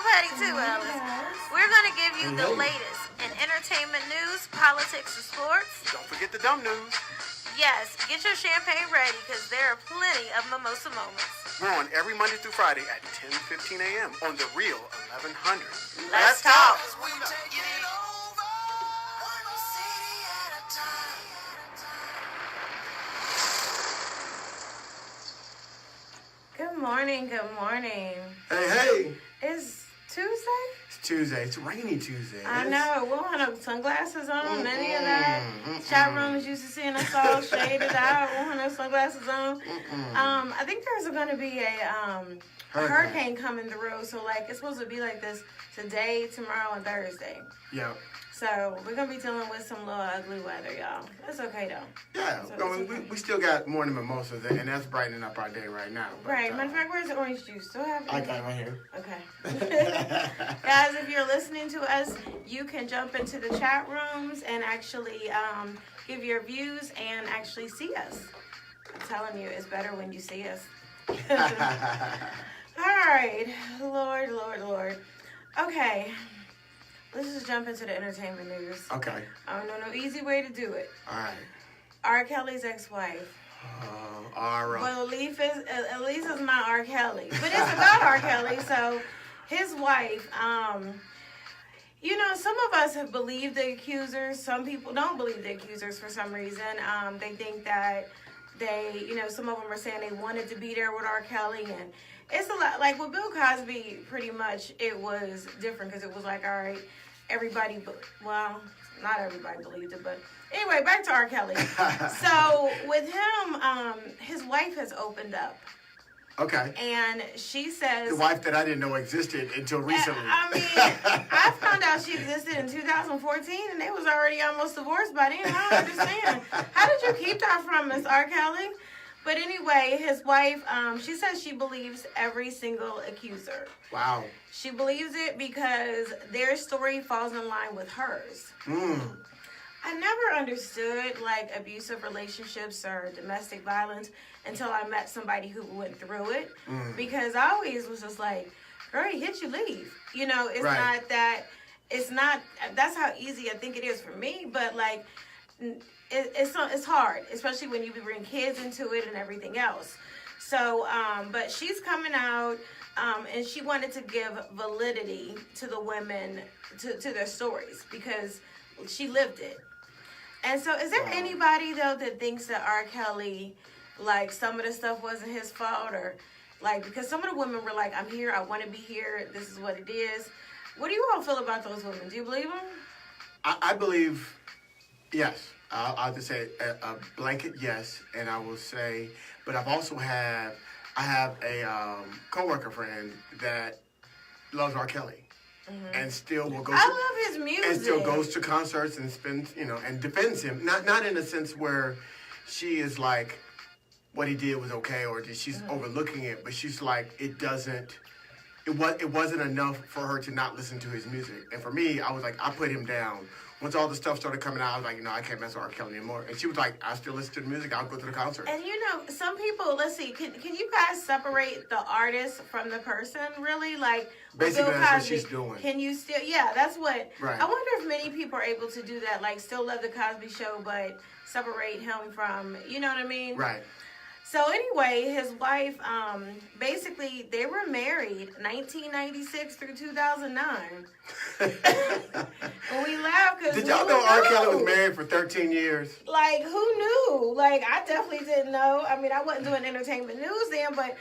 Patty too, Alice. We're going to give you the latest in entertainment news, politics, and sports. Don't forget the dumb news. Yes, get your champagne ready because there are plenty of mimosa moments. We're on every Monday through Friday at 10:15 a.m. on The Real 1100. Let's talk. Good morning, good morning. Hey. It's Tuesday? It's Tuesday. It's rainy Tuesday. I know. We don't have no sunglasses on, any of that. Chat room is used to seeing us all shaded out. We don't have no sunglasses on. I think there's going to be a hurricane coming through. So, it's supposed to be like this today, tomorrow, and Thursday. Yeah. So, we're going to be dealing with some little ugly weather, y'all. It's okay, though. Yeah. We still got morning mimosas, and that's brightening up our day right now. But, right. Matter of fact, where's the orange juice? Do I have it? I got it right here. Okay. Guys, if you're listening to us, you can jump into the chat rooms and actually give your views and actually see us. I'm telling you, it's better when you see us. All right. Lord. Okay. Let's just jump into the entertainment news. Okay. I don't know no easy way to do it. All right. R. Kelly's ex-wife. All right. Well, at least it's not R. Kelly. But it's about R. Kelly. So his wife, some of us have believed the accusers. Some people don't believe the accusers for some reason. They think that some of them are saying they wanted to be there with R. Kelly. And it's a lot. Like with Bill Cosby, pretty much it was different because it was like, all right, everybody, well, not everybody believed it, but anyway, back to R. Kelly. So with him, his wife has opened up. Okay. And she says... The wife that I didn't know existed until recently. I found out she existed in 2014, and they was already almost divorced by then. I don't understand. How did you keep that from us, R. Kelly? But anyway, his wife, she says she believes every single accuser. Wow. She believes it because their story falls in line with hers. I never understood abusive relationships or domestic violence until I met somebody who went through it. Because I always was just like, girl, he hit you, leave. It's right. not that, that's how easy I think it is for me. But it's hard, especially when you bring kids into it and everything else. So, but she's coming out, and she wanted to give validity to the women, to their stories, because she lived it. And so, is there anybody, though, that thinks that R. Kelly, some of the stuff wasn't his fault? Or, because some of the women were like, I'm here, I want to be here, this is what it is. What do you all feel about those women? Do you believe them? I believe, yes. I'll just say a blanket yes, and I will say, but I have a coworker friend that loves R. Kelly. And still will go. I love his music. And still goes to concerts and spends, and defends him. Not in a sense where she is like, what he did was okay, or she's overlooking it. But she's like, it wasn't enough for her to not listen to his music. And for me, I was like, I put him down. Once all the stuff started coming out, I was like, no, I can't mess with R. Kelly anymore. And she was like, I still listen to the music. I'll go to the concert. And some people, let's see, can you guys separate the artist from the person, really? Basically, Bill that's Cosby, what she's doing. Can you still, that's what, right. I wonder if many people are able to do that, still love the Cosby Show, but separate him from, you know what I mean? Right. So anyway, his wife, basically, they were married 1996 through 2009. And we laugh because did y'all know R. Kelly was married for 13 years? Who knew? I definitely didn't know. I wasn't doing entertainment news then, but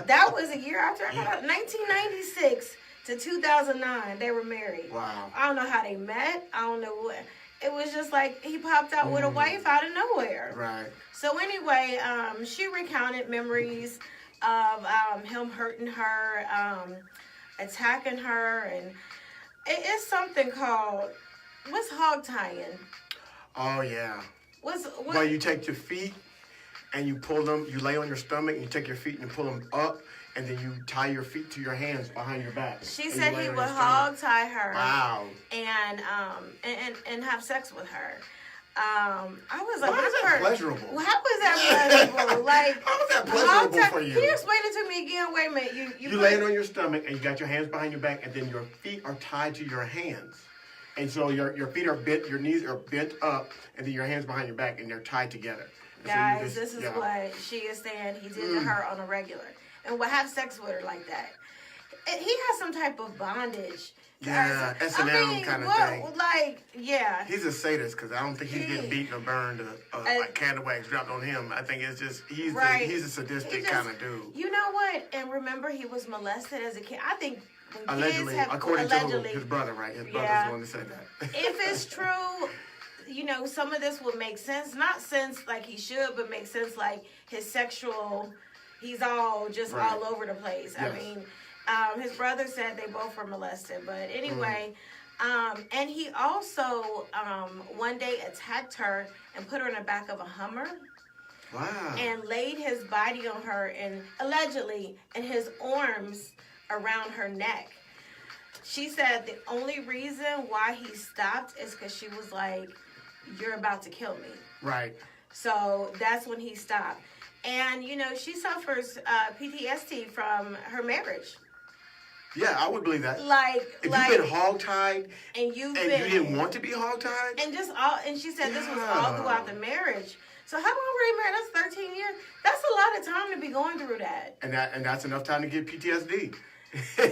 that was a year after I got out. 1996 to 2009, they were married. Wow. I don't know how they met. I don't know what. It was just he popped out with a wife out of nowhere. Right. So anyway, she recounted memories of him hurting her, attacking her, and it's something called, what's hog tying? Oh, yeah. What? Well, you take your feet and you pull them, you lay on your stomach, and you take your feet and you pull them up, and then you tie your feet to your hands behind your back. She said he would hog tie her. Wow. And have sex with her. I was like, Why is that pleasurable? How was that pleasurable? Like, how is that pleasurable for you? Can you explain it to me again? Wait a minute. You laying on your stomach and you got your hands behind your back, and then your feet are tied to your hands. And so your feet are bent, your knees are bent up, and then your hands behind your back, and they're tied together. And guys, this is what she is saying he did to her on a regular. And would have sex with her like that. He has some type of bondage. Yeah, S&M kind of thing. Like, yeah. He's a sadist because I don't think he's getting beaten or burned or like candle wax dropped on him. I think it's just, he's a sadistic kind of dude. You know what? And remember, he was molested as a kid. I think when allegedly, kids have... according to his brother, right? His brother's the one that said that. If it's true, you know, some of this would make sense. Not sense like he should, but make sense like his sexual... He's all over the place. Yes. I mean, his brother said they both were molested. But anyway, and he also one day attacked her and put her in the back of a Hummer. Wow. And laid his body on her and allegedly and his arms around her neck. She said the only reason why he stopped is because she was like, "You're about to kill me." Right. So that's when he stopped. And, you know, she suffers PTSD from her marriage. Yeah, I would believe that. If you've been hogtied and you didn't want to be hogtied, and she said this was all throughout the marriage. So how long were they married? That's 13 years. That's a lot of time to be going through that. And that's enough time to get PTSD.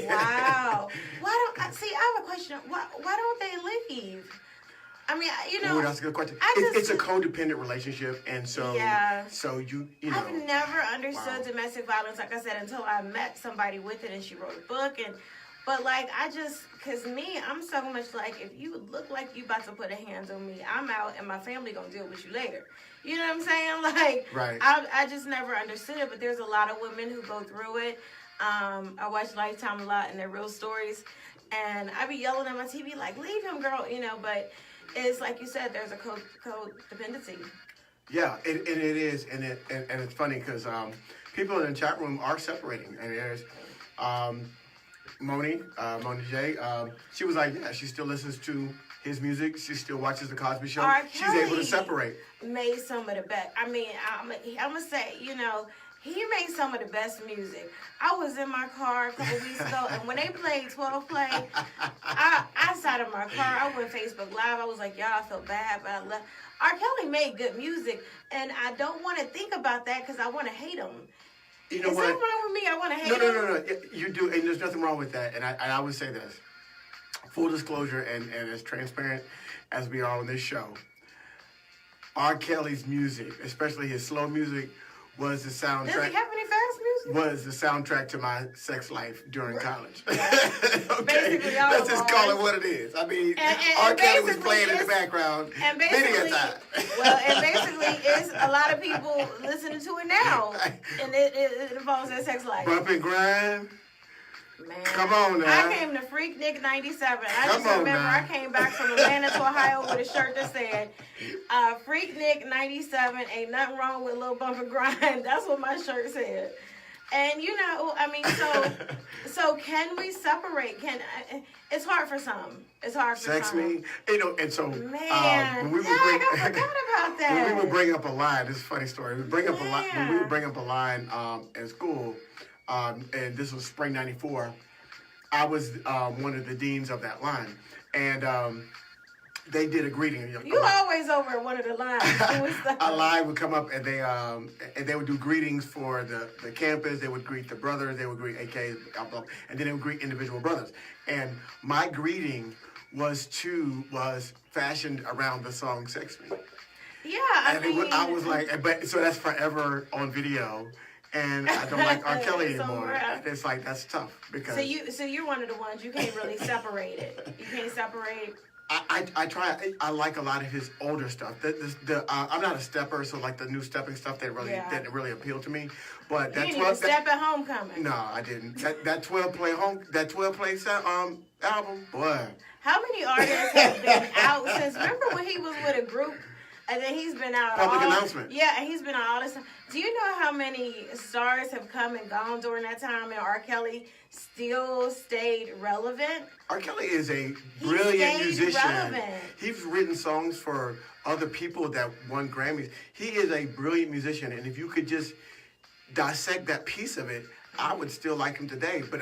Wow. I have a question. Why don't they leave? I mean, you know. Ooh, that's a good question. It's a codependent relationship, and so you know. I've never understood domestic violence, like I said, until I met somebody with it, and she wrote a book, but like cause me, I'm so much like, if you look like you about to put a hands on me, I'm out, and my family gonna deal with you later. You know what I'm saying? Like, right. I just never understood it, but there's a lot of women who go through it. I watch Lifetime a lot, and they're real stories, and I be yelling at my TV like, leave him, girl, you know, but. It's like you said, there's a codependency. Yeah, it is, and it's funny because people in the chat room are separating, and there's Moni J. She was like, yeah, she still listens to his music. She still watches the Cosby Show. She's able to separate. Made some of the best. I mean, I'm gonna say, you know. He made some of the best music. I was in my car a couple weeks ago, and when they played 12 Play, I sat in my car. I went Facebook Live. I was like, y'all, I feel bad, but I left. R. Kelly made good music, and I don't want to think about that because I want to hate him. You know Is what? that wrong with me? I want to hate him? No. You do, and there's nothing wrong with that. And I would say this. Full disclosure, and as transparent as we are on this show, R. Kelly's music, especially his slow music, was the soundtrack. Does he have any fast music? Was the soundtrack to my sex life during college. Yeah. Okay, let's just call it what it is. I mean, R. Kelly was playing in the background many a time. Well, and basically, it's a lot of people listening to it now, and it involves their sex life. Bump and grind. Man, come on now. I came to Freak Nick 97. I just remember I came back from Atlanta to Ohio with a shirt that said, Freak Nick 97, ain't nothing wrong with a little bump and grind. That's what my shirt said. And you know, I mean, so can we separate? It's hard for some. It's hard for Sex some. Me, you know, and so man, when we would I forgot about that. When we would bring up a line, this is a funny story. We bring up a line when we would bring up a line in school. And this was spring '94. I was one of the deans of that line, and they did a greeting. You always over at one of the lines. A line would come up, and they would do greetings for the campus. They would greet the brothers. They would greet AKs, and then they would greet individual brothers. And my greeting was fashioned around the song "Sex Me." Yeah, I was like, but so that's forever on video. And I don't like R. Kelly anymore. It's like, that's tough because. So you're one of the ones you can't really separate it. You can't separate. I try. I like a lot of his older stuff. I'm not a stepper, so like the new stepping stuff that didn't really appeal to me. But you didn't even step at Homecoming. No, I didn't. That 12 play album, boy. How many artists have been out since? Remember when he was with a group? And then he's been out Public announcement. Yeah, and he's been out all this time. Do you know how many stars have come and gone during that time, and R. Kelly still stayed relevant? R. Kelly is a brilliant musician. Relevant. He's written songs for other people that won Grammys. He is a brilliant musician, and if you could just dissect that piece of it, I would still like him today. But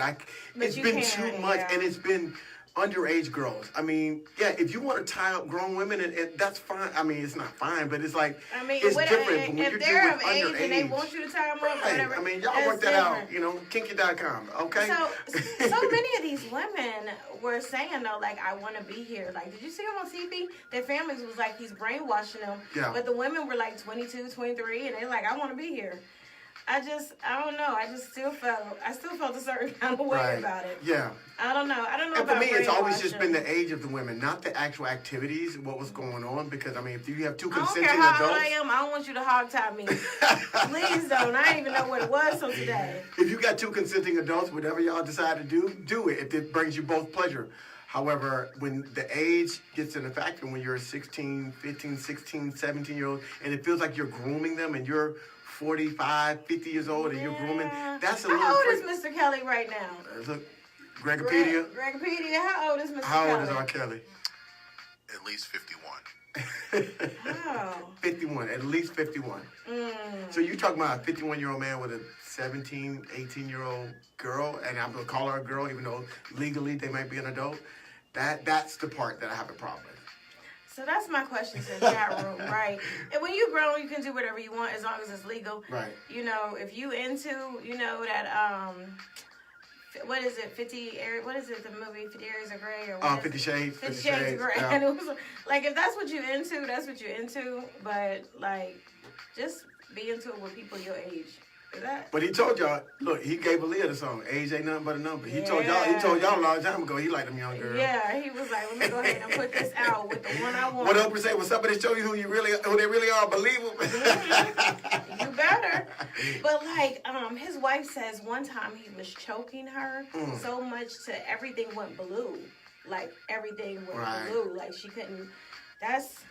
it's been too much, and it's been underage girls. I mean, yeah, if you want to tie up grown women, and that's fine. I mean, it's not fine, but it's like, it's different. But when if they're of age and they want you to tie them up, right. whatever. I mean, y'all work that out, you know, kinky.com, okay? So many of these women were saying, though, like, I want to be here. Like, did you see them on TV? Their families was like, he's brainwashing them. Yeah. But the women were like 22, 23, and they're like, I want to be here. I don't know. I still felt a certain kind of way about it. Yeah. I don't know. And for me, it's always just been the age of the women, not the actual activities, what was going on. Because, I mean, if you have two consenting adults. I don't care how old I am. I don't want you to hog tie me. Please don't. I didn't even know what it was till today. If you got two consenting adults, whatever y'all decide to do, do it if it brings you both pleasure. However, when the age gets in a factor, when you're a 16, 15, 16, 17-year-old, and it feels like you're grooming them and you're 45, 50 years old and you're grooming, that's a little... How old is Mr. Kelly right now? Look, Gregopedia. Gregopedia, how old is Mr. Kelly? How old is R. Kelly? At least 51. Oh. 51, at least 51. So you talking about a 51-year-old man with a 17, 18-year-old girl, and I'm going to call her a girl even though legally they might be an adult. That's the part that I have a problem with. So that's my question to the chat room, right? And when you grown, you can do whatever you want as long as it's legal. Right. You know, if you into, you know, that, what is it, what is it, the movie 50 Shades of Grey? Or 50 Shades. 50 Shades of Grey. Yeah. And it was, like, if that's what you're into, that's what you're into. But, like, just be into it with people your age. Is that? But he told y'all, look, he gave Aaliyah the song, age ain't nothing but a number. He told y'all a long time ago he liked them young girls. Yeah, he was like, let me go ahead and put this out with the one I want. What Oprah say, when somebody show you who they really are, believe them. You better. But like, his wife says one time he was choking her so much to everything went blue. Like everything went blue. Like she couldn't. That's.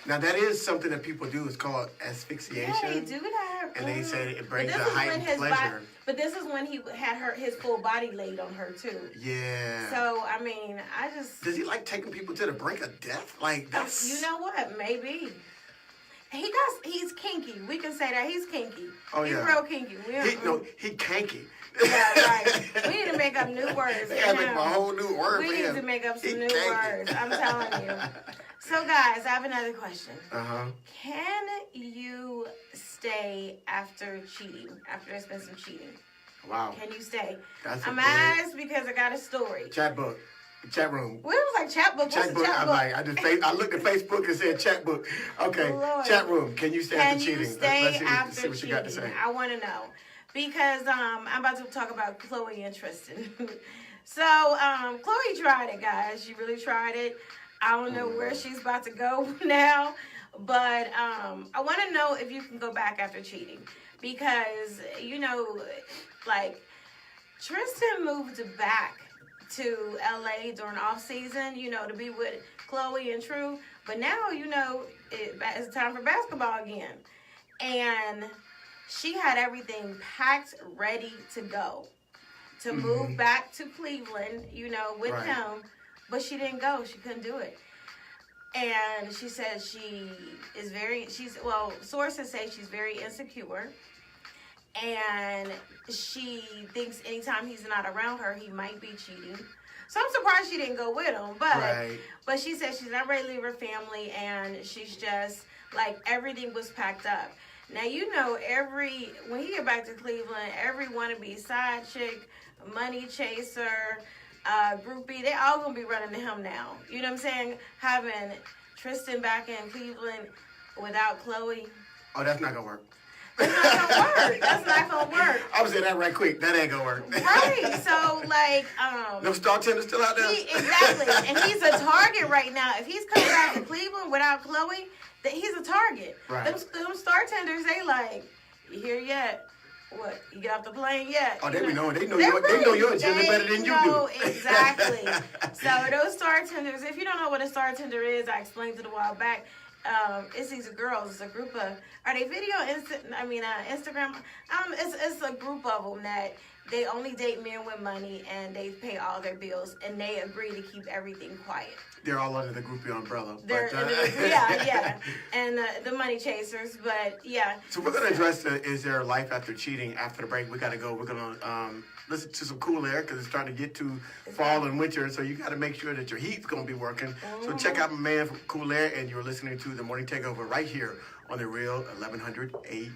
Now that is something that people do. It's called asphyxiation. Yeah, they do that. And they say it brings a heightened pleasure. But this is when he had his full body laid on her too. Yeah. So I mean, Does he like taking people to the brink of death? Like that's. You know what? Maybe. He's kinky. We can say that he's kinky. Oh, he's yeah. real kinky. He kanky. Yeah, right. We need to make up new words. We gotta make a whole new word We for need him. to make up some new kanky. words. I'm telling you. So, guys, I have another question. Uh-huh. Can you stay after cheating? After there's been some cheating? Wow. Can you stay? I'm asked because I got a story. Chat room. Well, it was like chat book. What's a chat book? I looked at Facebook and said chat book. Okay, Lord. Chat room. Can you stay after cheating? Can you stay after see what cheating? you got to say. I want to know. Because I'm about to talk about Chloe and Tristan. So, Chloe tried it, guys. She really tried it. I don't know where she's about to go now. But I want to know if you can go back after cheating. Because, you know, like, Tristan moved back to LA during off season, you know, to be with Chloe and True. But now, you know, it's time for basketball again. And she had everything packed, ready to go. To move back to Cleveland, you know, with him. But she didn't go. She couldn't do it. And she said sources say she's very insecure. And she thinks anytime he's not around her, he might be cheating. So I'm surprised she didn't go with him. But she said she's not ready to leave her family. And she's just, like, everything was packed up. Now, you know, when he get back to Cleveland, every wannabe side chick, money chaser, groupie, they all gonna be running to him now. You know what I'm saying? Having Tristan back in Cleveland without Chloe. Oh, that's not gonna work. That's not gonna work. That's not gonna work. I was saying that right quick. That ain't gonna work. Right. So, like, no star tender still out there? Exactly. And he's a target right now. If he's coming back to Cleveland without Chloe, he's a target. Right. Them star tenders, they like, you here yet? What? You get off the plane yet? Oh, they know your agenda better than you do. Exactly. So those star tenders, if you don't know what a star tender is, I explained it a while back. it's these girls. It's a group of. Are they Instagram? It's a group of them that they only date men with money and they pay all their bills and they agree to keep everything quiet. They're all under the groupie umbrella. Yeah, and the money chasers, but yeah. So we're gonna address is there life after cheating after the break. We gotta go. We're gonna listen to some cool air because it's starting to get to fall and winter. So you gotta make sure that your heat's gonna be working. So check out my man from Cool Air, and you're listening to the Morning Takeover right here on the Real 1100 AM.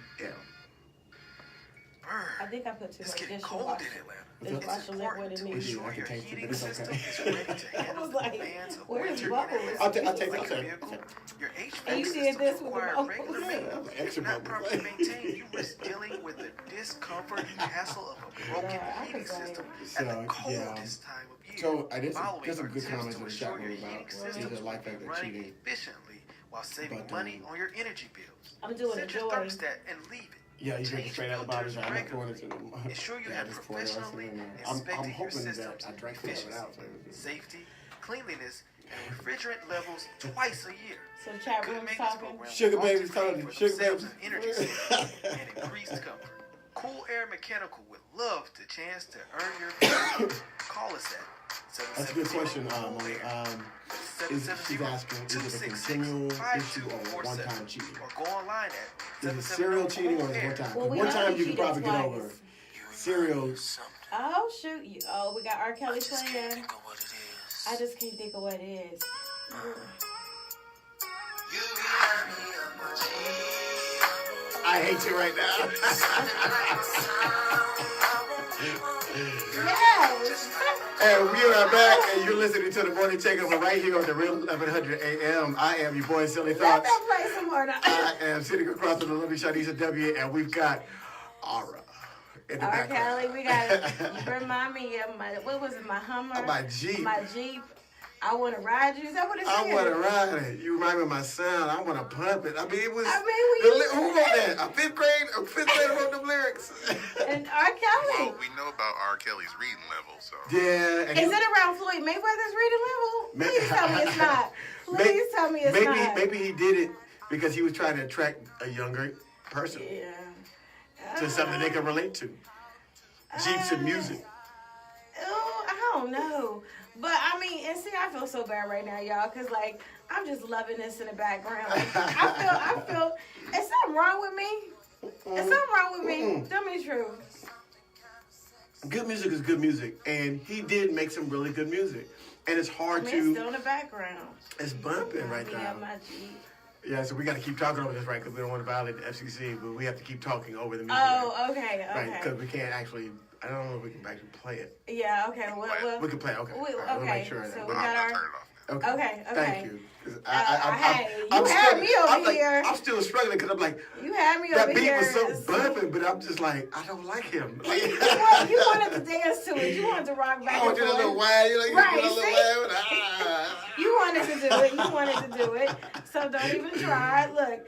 I think I put too It's much getting dishwasher. cold in Atlanta. It's liquid in me. Ensure your heating system is ready to handle the like, demands of where's winter in Bubbles? Atlanta's I'll take electric it. vehicle. Your And you HVAC did this systems with require the regular bubbles. maintenance. Extra If not bubbles. properly maintained, you risk dealing with the discomfort and hassle of a broken Yeah, I heating could say. system So, at the yeah. coldest time of year. So there's Following some are good tips comments to in the chat ensure room your about heating is systems it life will be after running cheating. efficiently while saving But, money on your energy bills. I'm doing Set it, your Joy. thermostat and leave it. Yeah, you drink it Change straight out of the bottle. filters I'm not pouring it to regularly. them. Ensure you Yeah, have just pour the rest of it professionally in there. inspected I'm your hoping that systems I drank some of it out. So safety, cleanliness, and refrigerant levels twice a year. So the chat Good room's maintenance talking. programs Sugar often babies pay talking. for Sugar themselves babies. in energy savings and increased comfort. Cool Air Mechanical would love the chance to earn your business. Call us at That's a good question, Molly. She's asking, is it a continual issue or one-time cheating? Or go online at Is it serial cheating or is it one time? Well, we One know time he you can cheated probably get twice. over. Serial. Oh shoot! We got R. Kelly playing. I just can't think of what it is. I hate you right now. Yes. And we are back, and you're listening to the Morning Takeover right here on the Real 1100 AM. I am your boy, Silly Let Thoughts. them play some more. Now. I am sitting across from the lovely Shanice W, and we've got Aura in the R. background. Kelly, we got remind me of what was it? My Hummer. My Jeep. My Jeep. I want to ride you. Is that what it said? I want to ride it. You remind me of my sound. I want to pump it. I mean, it was. we- who wrote that? A fifth grader wrote the lyrics. And R. Kelly. Well, we know about R. Kelly's reading level, so. Yeah. And Is it around Floyd Mayweather's reading level? Please tell me it's not. Please tell me it's maybe, not. Maybe he did it because he was trying to attract a younger person Yeah. to something they can relate to. Jeeps and music. Oh, I don't know. But I mean, and see, I feel so bad right now, y'all, because like I'm just loving this in the background. Like, I feel. Is something wrong with me? Is something wrong with me? Tell me the truth. Good music is good music, and he did make some really good music. And it's hard It's to. still in the background. It's bumping right Me now. and my Jeep. Yeah, so we got to keep talking over this, right? Because we don't want to violate the FCC, but we have to keep talking over the music. Oh, okay, Right, okay. because we can't actually. I don't know if we can actually play it. Yeah, okay. Well, We can play it. Okay. We- All right, we'll okay, make sure of so that. we But got I'm our- not turning it off. Okay. Okay, Thank okay. you. 'Cause hey, I'm you had struggling. me over I'm like, here. I'm still struggling because I'm like, You had me that over beat here. was so bumping, but I'm just like, I don't like him. Like, You wanted to dance to it. You wanted to rock back I and want you to forth. little wild. You like, Right, you a little see? wild. You wanted to do it. You wanted to do it. So don't even try. Look,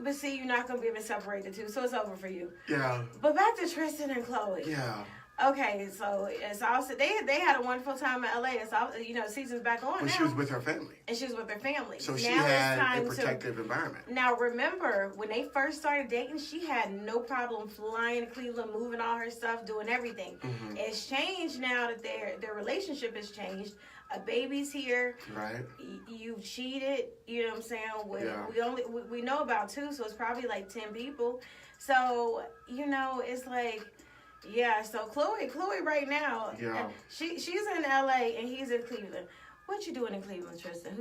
but see, you're not gonna be able to separate the two, so it's over for you. Yeah. But back to Tristan and Chloe. Yeah. Okay, so it's also they had a wonderful time in LA. It's all season's back on When now. she was with her family. And she was with her family. So she now had it's time a protective environment. Now remember, when they first started dating, she had no problem flying to Cleveland, moving all her stuff, doing everything. Mm-hmm. It's changed now that their relationship has changed. A baby's here. Right. You cheated. You know what I'm saying? Yeah. We know about 2, so it's probably like 10 people. So it's like. Yeah, so Chloe right now, Yeah. she's in LA and he's in Cleveland. What you doing in Cleveland, Tristan?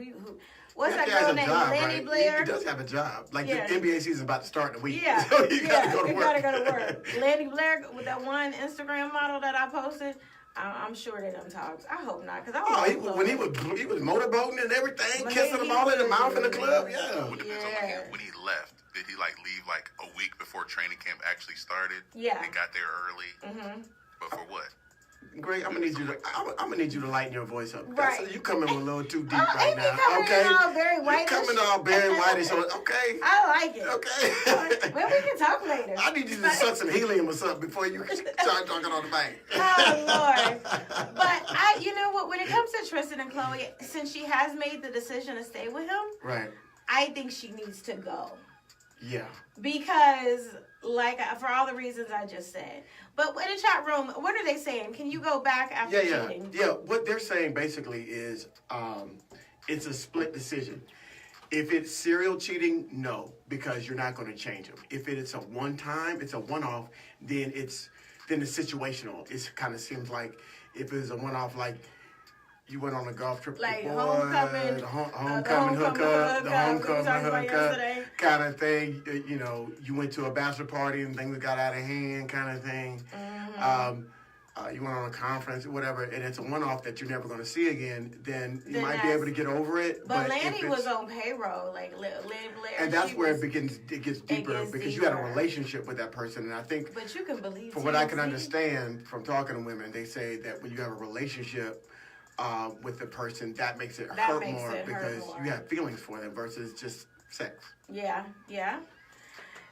What's He that has girl a named job, Lenny right? Blair? He does have a job. Like Yeah. the NBA season's about to start in a week. Yeah, So you gotta go to you work. gotta go to work. Lenny Blair with that one Instagram model that I posted. I'm sure they don't talk. I hope not, because I Oh, love he was motorboating and everything, But kissing he them all in the was- mouth in the club. Yeah. It depends on when he left. Did he leave a week before training camp actually started? Yeah. And got there early. Mm-hmm. But for what? Greg, I'm gonna need you to lighten your voice up. Right. So you coming a little too deep Oh, right ain't he now. coming Okay. in all very You whitish? coming all very whitish. Okay. I like it. Okay. Well, we can talk later. I need you to suck some helium or something before you start talking on the mic. Oh Lord! But you know what? When it comes to Tristan and Chloe, since she has made the decision to stay with him, Right. I think she needs to go. Yeah. Because, like, for all the reasons I just said. But in the chat room, what are they saying? Can you go back after cheating? Yeah. What they're saying basically is it's a split decision. If it's serial cheating, no, because you're not going to change them. If it's a one-time, it's a one-off, then it's situational. It kind of seems like if it's a one-off, like you went on a golf trip, like before, homecoming, the homecoming hookup, the homecoming hookup kind of thing. You know, you went to a bachelor party and things got out of hand, kind of thing. You went on a conference, whatever, and it's a one-off that you're never going to see again. Then you might be able to get over it. But Lanny was on payroll, and that's where it gets deeper because you had a relationship with that person, and I think. But you can believe. From what I can understand from talking to women, they say that when you have a relationship with the person, that makes it hurt more because you have feelings for them versus just sex. Yeah.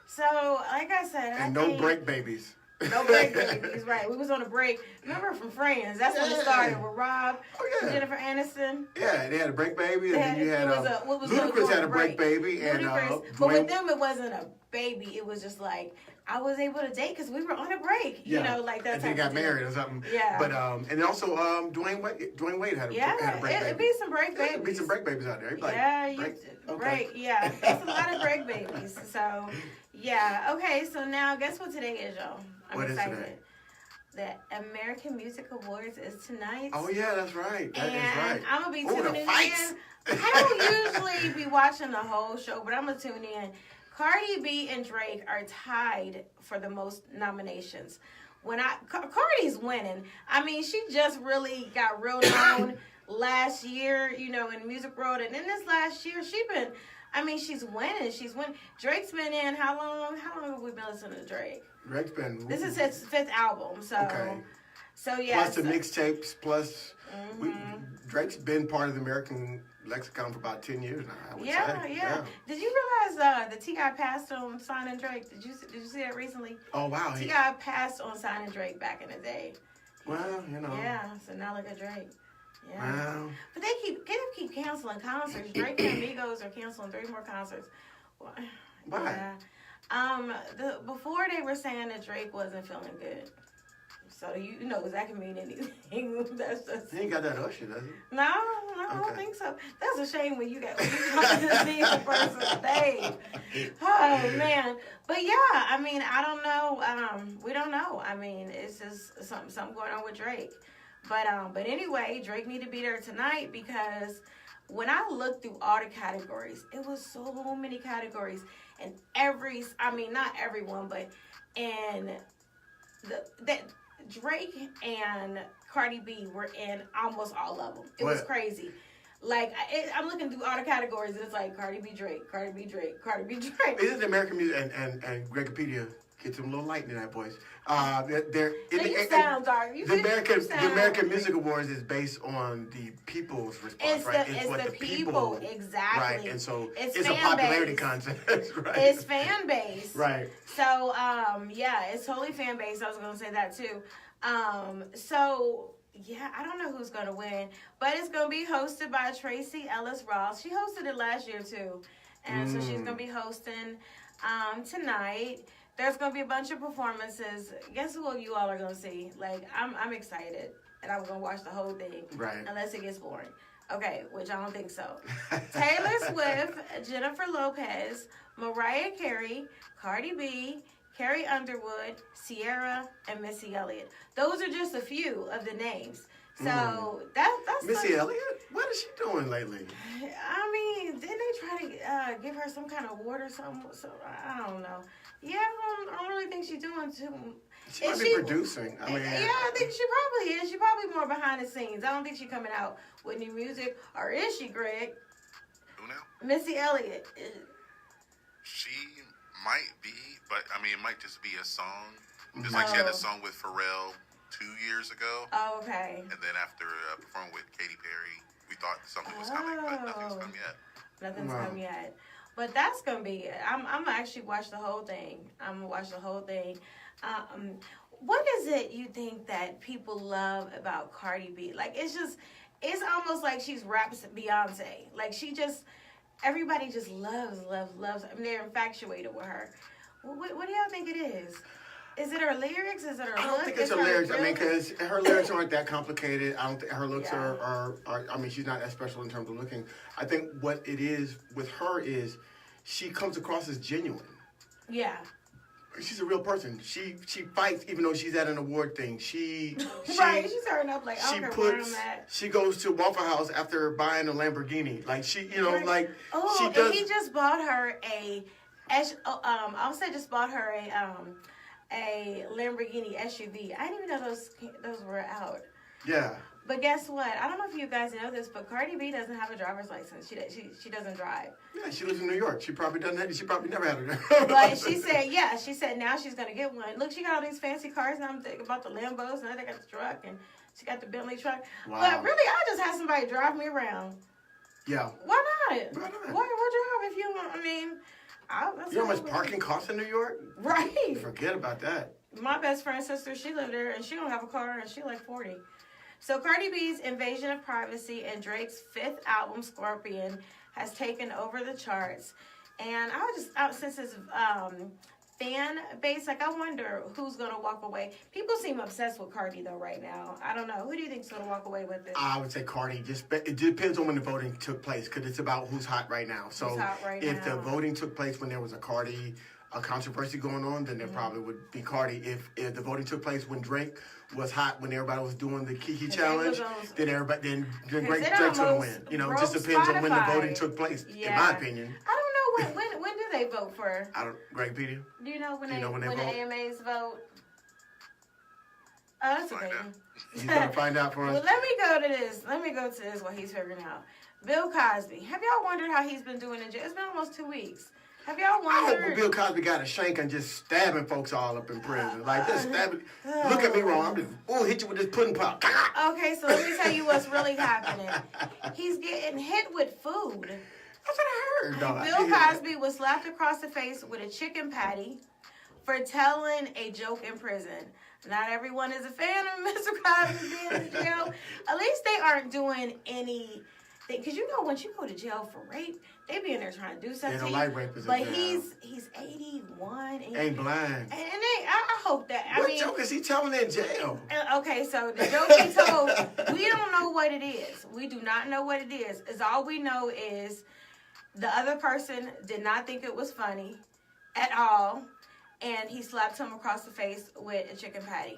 So, like I said, and no break babies. No break babies, right. We was on a break. Remember from Friends? That's when it started with Rob and Jennifer Aniston. Yeah, they had a break baby, and then you had Ludacris had a break baby. But with them, it wasn't a baby. It was just like, I was able to date because we were on a break. You know, like that. And they got married or something. Yeah. But and also Dwayne Wade had a break baby. It'd be some break babies. It'd be some break babies out there. Break. Yeah, there's a lot of break babies. So, yeah. Okay, so now guess what today is, y'all? I'm excited. Is today? The American Music Awards is tonight. Oh yeah, that's right. That is right. I'm gonna be tuning in. I don't usually be watching the whole show, but I'm gonna tune in. Cardi B and Drake are tied for the most nominations. Cardi's winning. I mean, she just really got real known last year, you know, in the music world, and in this last year, she's winning. Drake's been in how long? How long have we been listening to Drake? Drake's been. This is his 5th album, so. Okay. So yeah. Plus the mixtapes, plus Drake's been part of the American lexicon for about 10 years now. I would say. Yeah. Did you realize the T.I. passed on signing Drake? Did you see that recently? Oh wow. T.I. passed on signing Drake back in the day. Well, you know. Yeah. So now look at Drake. Yeah. Wow. But they keep canceling concerts. Drake and Migos are canceling 3 more concerts. Why? Yeah. Before they were saying that Drake wasn't feeling good. So you know, that can mean anything. That's just. He ain't got that Usher, does he? No, I don't think so. That's a shame when you come to see the person stage. Oh man, but yeah, I mean, I don't know. We don't know. I mean, it's just something going on with Drake. But anyway, Drake need to be there tonight because when I looked through all the categories, it was so many categories, and not everyone, but that Drake and Cardi B were in almost all of them. It was crazy. Like, I'm looking through all the categories, and it's like Cardi B, Drake, Cardi B, Drake, Cardi B, Drake. Isn't the American music and Wikipedia gets them a little light in that voice? The American Music Awards is based on the people's response, right? It's what the people exactly. Right, and so it's a popularity contest, right? It's fan base, right? So, it's totally fan base. I was gonna say that too. So. Yeah, I don't know who's going to win, but it's going to be hosted by Tracy Ellis Ross. She hosted it last year, too, and so she's going to be hosting tonight. There's going to be a bunch of performances. Guess who you all are going to see? Like, I'm excited, and I'm going to watch the whole thing, right? Unless it gets boring. Okay, which I don't think so. Taylor Swift, Jennifer Lopez, Mariah Carey, Cardi B, Carrie Underwood, Sierra, and Missy Elliott. Those are just a few of the names. So that's Missy Elliott? What is she doing lately? I mean, didn't they try to give her some kind of award or something? So I don't know. Yeah, I don't really think she's doing too. She might be producing. I mean, I think she probably is. She's probably more behind the scenes. I don't think she's coming out with new music, or is she, Greg? Who now? Missy Elliott. She might be, but I mean, it might just be a song. Just like she had a song with Pharrell 2 years ago. Oh, okay. And then after performing with Katy Perry, we thought something was coming, but nothing's come yet. Nothing's come yet. But that's going to be it. I'm going to actually watch the whole thing. What is it you think that people love about Cardi B? Like, it's almost like she's raps Beyonce. Like, she just, everybody just loves. I mean, they're infatuated with her. What do y'all think it is? Is it her lyrics? Is it her I look? don't think it's Is her lyrics. really- I mean, because her lyrics aren't that complicated. I don't think her looks Yeah. are. I mean, she's not that special in terms of looking. I think what it is with her is she comes across as genuine. Yeah. She's a real person. She fights even though she's at an award thing. Right, she's turning up like, I she don't care where puts. I'm at. She goes to Waffle House after buying a Lamborghini. Like she, you know, Right. like Oh, she and does. he just bought her just bought her a Lamborghini SUV. I didn't even know those were out. Yeah. But guess what? I don't know if you guys know this, but Cardi B doesn't have a driver's license. She doesn't drive. Yeah, she lives in New York. She probably doesn't have. She probably never had a. But she said now she's gonna get one. Look, she got all these fancy cars. Now I'm thinking about the Lambos. Now they got the truck, and she got the Bentley truck. Wow. But really, I just have somebody drive me around. Yeah. Why not? Why not? Why drive if you want? I mean, that's You know how what much parking costs in New York? Right. Forget about that. My best friend's sister, she lived there, and she don't have a car, and she like 40. So Cardi B's invasion of privacy and Drake's 5th album, Scorpion, has taken over the charts. And I was just, since his fan base, like I wonder who's going to walk away. People seem obsessed with Cardi, though, right now. I don't know. Who do you think's going to walk away with it? I would say Cardi. It depends on when the voting took place, because it's about who's hot right now. So Who's hot right if now. the voting took place when there was a controversy going on, then there Mm-hmm. probably would be Cardi. If the voting took place when Drake was hot, when everybody was doing the Kiki Because challenge, they was on- then Because Drake's it gonna almost win. You know, it just broke depends on when the Spotify. voting took place. In Yeah. my opinion, I don't know when do they vote for? Greg Peter. Do you know when Do you know when they the vote? AMAs vote? Oh, that's okay. Find out. He's gonna find out for Well, us. let me go to this. Let me go to this while he's figuring out. Bill Cosby. Have y'all wondered how he's been doing in jail? It's been almost 2 weeks. Have y'all I hope when wondered? Bill Cosby got a shank and just stabbing folks all up in prison. Like, just stabbing. Look at me wrong. I'm just, hit you with this pudding pop. Okay, so let me tell you what's really happening. He's getting hit with food. That's what I heard, dog. Bill Cosby was slapped across the face with a chicken patty for telling a joke in prison. Not everyone is a fan of Mr. Cosby being in jail. At least they aren't doing anything. Because you know, once you go to jail for rape, they be in there trying to do something. They don't to like you. rapists in But jail. he's 81. And Ain't blind. I hope that. I What mean, joke is he telling in jail? okay, so the joke he told, we don't know what it is. We do not know what it is. Is all we know is the other person did not think it was funny at all, and he slapped him across the face with a chicken patty.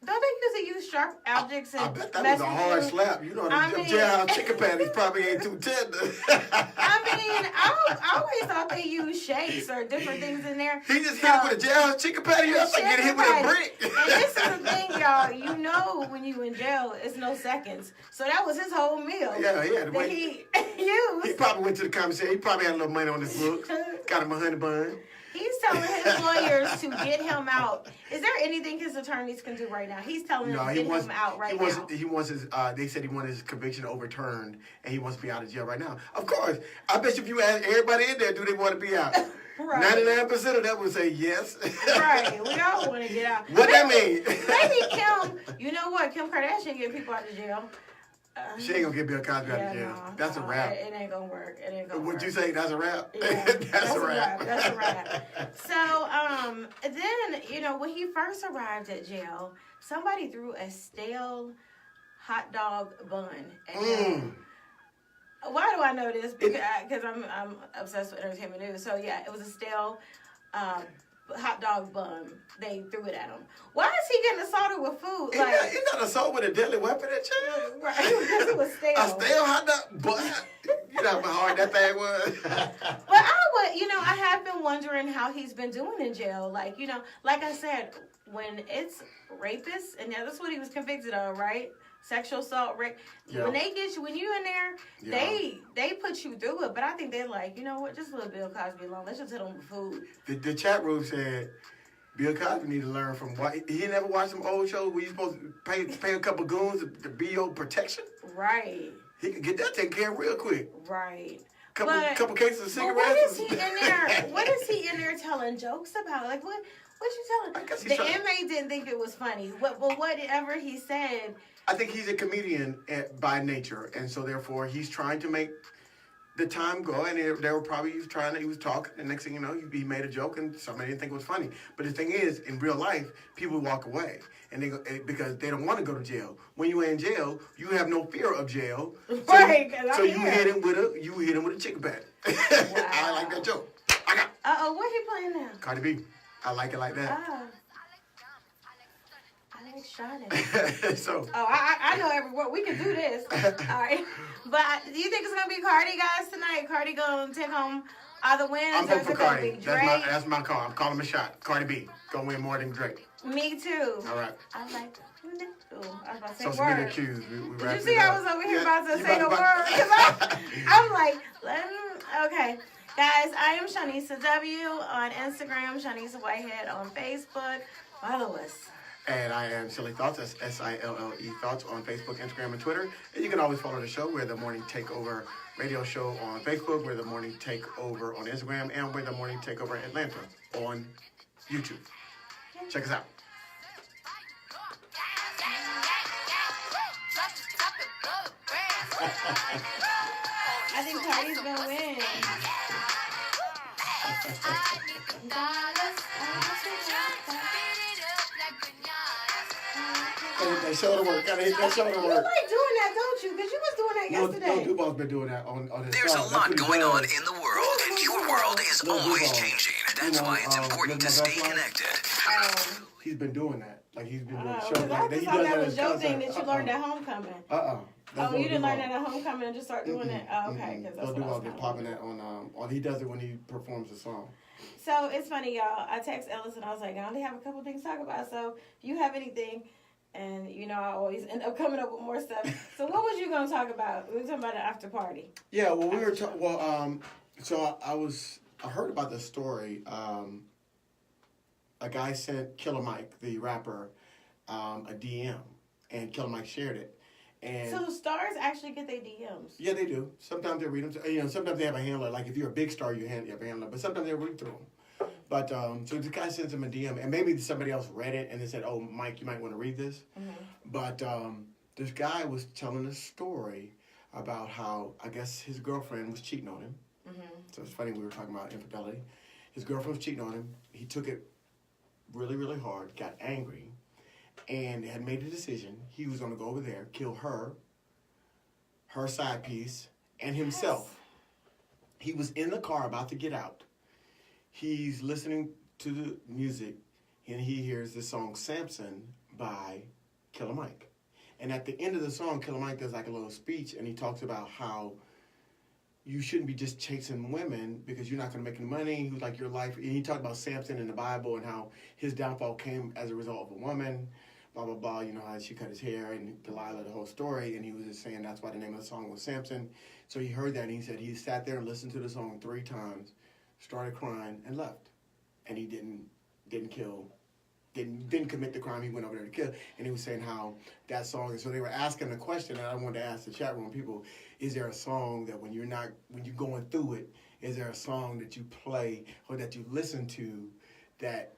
Don't they usually use sharp objects and I bet that was a hard slap. You know, the jailhouse chicken patties probably ain't too tender. I mean, I always thought they used shakes or different things in there. He just hit it with a jailhouse chicken patty. That's like getting hit with a brick. And this is the thing, y'all. You know when you in jail, it's no seconds. So that was his whole meal. Yeah, he had to that wait. he used. He probably went to the commissary. He probably had a little money on his books. Got him a honey bun. He's telling his lawyers to get him out. Is there anything his attorneys can do right now? He's telling them to get him out right now. He wants his. They said he wanted his conviction overturned, and he wants to be out of jail right now. Of course, I bet you if you ask everybody in there, do they want to be out? Right. 99% of them would say yes. Right. We all want to get out. What that mean? Maybe Kim. You know what? Kim Kardashian get people out of jail. She ain't gonna get Bill Cosby out of jail. No, That's a wrap. It ain't gonna work. It ain't gonna work. Would you say that's a wrap? Yeah, that's a wrap. That's a wrap. So, then, you know, when he first arrived at jail, somebody threw a stale hot dog bun at him. Why do I know this? Because I'm obsessed with entertainment news. So, yeah, it was a stale hot dog bun. They threw it at him. Why is he getting assaulted with food? He got assault with a deadly weapon at jail? Right, because it was stale. A stale hot dog? But you know how hard that thing was? But I have been wondering how he's been doing in jail. Like, like I said, when it's rapists, and that's what he was convicted of, right? Sexual assault, rape. Yeah. When they get you, when you in there, they put you through it. But I think they're like, you know what? Just let Bill Cosby alone. Let's just hit him with food. The chat room said Bill Cosby need to learn from what he never watched some old shows where you supposed to pay a couple goons to be your protection. Right. He could get that taken care of real quick. Right. Couple cases of cigarettes. But what is he in there? What is he in there telling jokes about? Like What you I telling? guess he's The trying- inmate didn't think it was funny. But whatever he said. I think he's a comedian by nature, and so therefore he's trying to make the time go. And they were probably he was talking, and next thing you know, he made a joke, and somebody didn't think it was funny. But the thing is, in real life, people walk away, and they go, because they don't want to go to jail. When you're in jail, you have no fear of jail. Right, So you hit him with a chicken bat. I like that joke. What he playing now? Cardi B. I like it like that. Oh. I like Shawnee. So. Oh, I know every word. We can do this. All right. But do you think it's going to be Cardi, guys, tonight? Cardi going to take home all the wins? I'm voting for Cardi. Drake? That's my call. I'm calling him a shot. Cardi B. Gonna win more than Drake. Me too. All right. I like I was about to say Social media word. cues. Did you see I was over here about to say a word? Because I'm like, okay. Guys, I am Shanisa W. on Instagram, Shanisa Whitehead on Facebook. Follow us. And I am Silly Thoughts, that's SILLE Thoughts on Facebook, Instagram, and Twitter. And you can always follow the show. We're the Morning Takeover radio show on Facebook. We're the Morning Takeover on Instagram. And we're the Morning Takeover Atlanta on YouTube. Check us out. I think Cardi's going to win. That shoulder work. Gotta hit that shoulder You work. like doing that, don't you? Because you was doing that yesterday. No, Duval's been doing that on his There's song. a That's lot what he going does. on in the world, and your world is Lil always Duval. changing. That's You know, why it's important to Living My stay Best Life. connected. He's been doing that. Like he's been doing Oh, shows. because I Like, just he thought does that at was his your thing concert. that you learned at homecoming. That's Oh, you didn't learn Duval. that at homecoming and just start doing it? Oh, okay, because that's Lil what I Duval's was been kinda popping wondering. that on. He does it when he performs a song. So it's funny, y'all. I text Ellis and I was like, I only have a couple things to talk about. So if you have anything, and you know, I always end up coming up with more stuff. So what was you going to talk about? We were talking about an after party. Yeah, well, we were so I heard about this story. A guy sent Killer Mike, the rapper, a DM, and Killer Mike shared it. And So stars actually get their DMs. yeah, they do. Sometimes they read them. You know, sometimes they have a handler. Like if you're a big star, you have a handler. But sometimes they read through them. But so the guy sends him a DM, and maybe somebody else read it and they said, "Oh, Mike, you might want to read this." Mm-hmm. But this guy was telling a story about how I guess his girlfriend was cheating on him. Mm-hmm. So it's funny we were talking about infidelity. His girlfriend was cheating on him. He took it really, really hard, got angry, and had made a decision. He was going to go over there, kill her side piece, and himself. He was in the car about to get out. He's listening to the music, and he hears the song Samson by Killer Mike. And at the end of the song, Killer Mike does like a little speech, and he talks about how you shouldn't be just chasing women because you're not going to make any money. He was like, your life. And he talked about Samson in the Bible and how his downfall came as a result of a woman, blah, blah, blah. You know, how she cut his hair and Delilah, the whole story. And he was just saying that's why the name of the song was Samson. So he heard that and he said he sat there and listened to the song 3 times, started crying, and left. And he didn't commit the crime. He went over there to kill. And he was saying how that song, and so they were asking the question, and I wanted to ask the chat room people, is there a song that when you're going through it, is there a song that you play or that you listen to that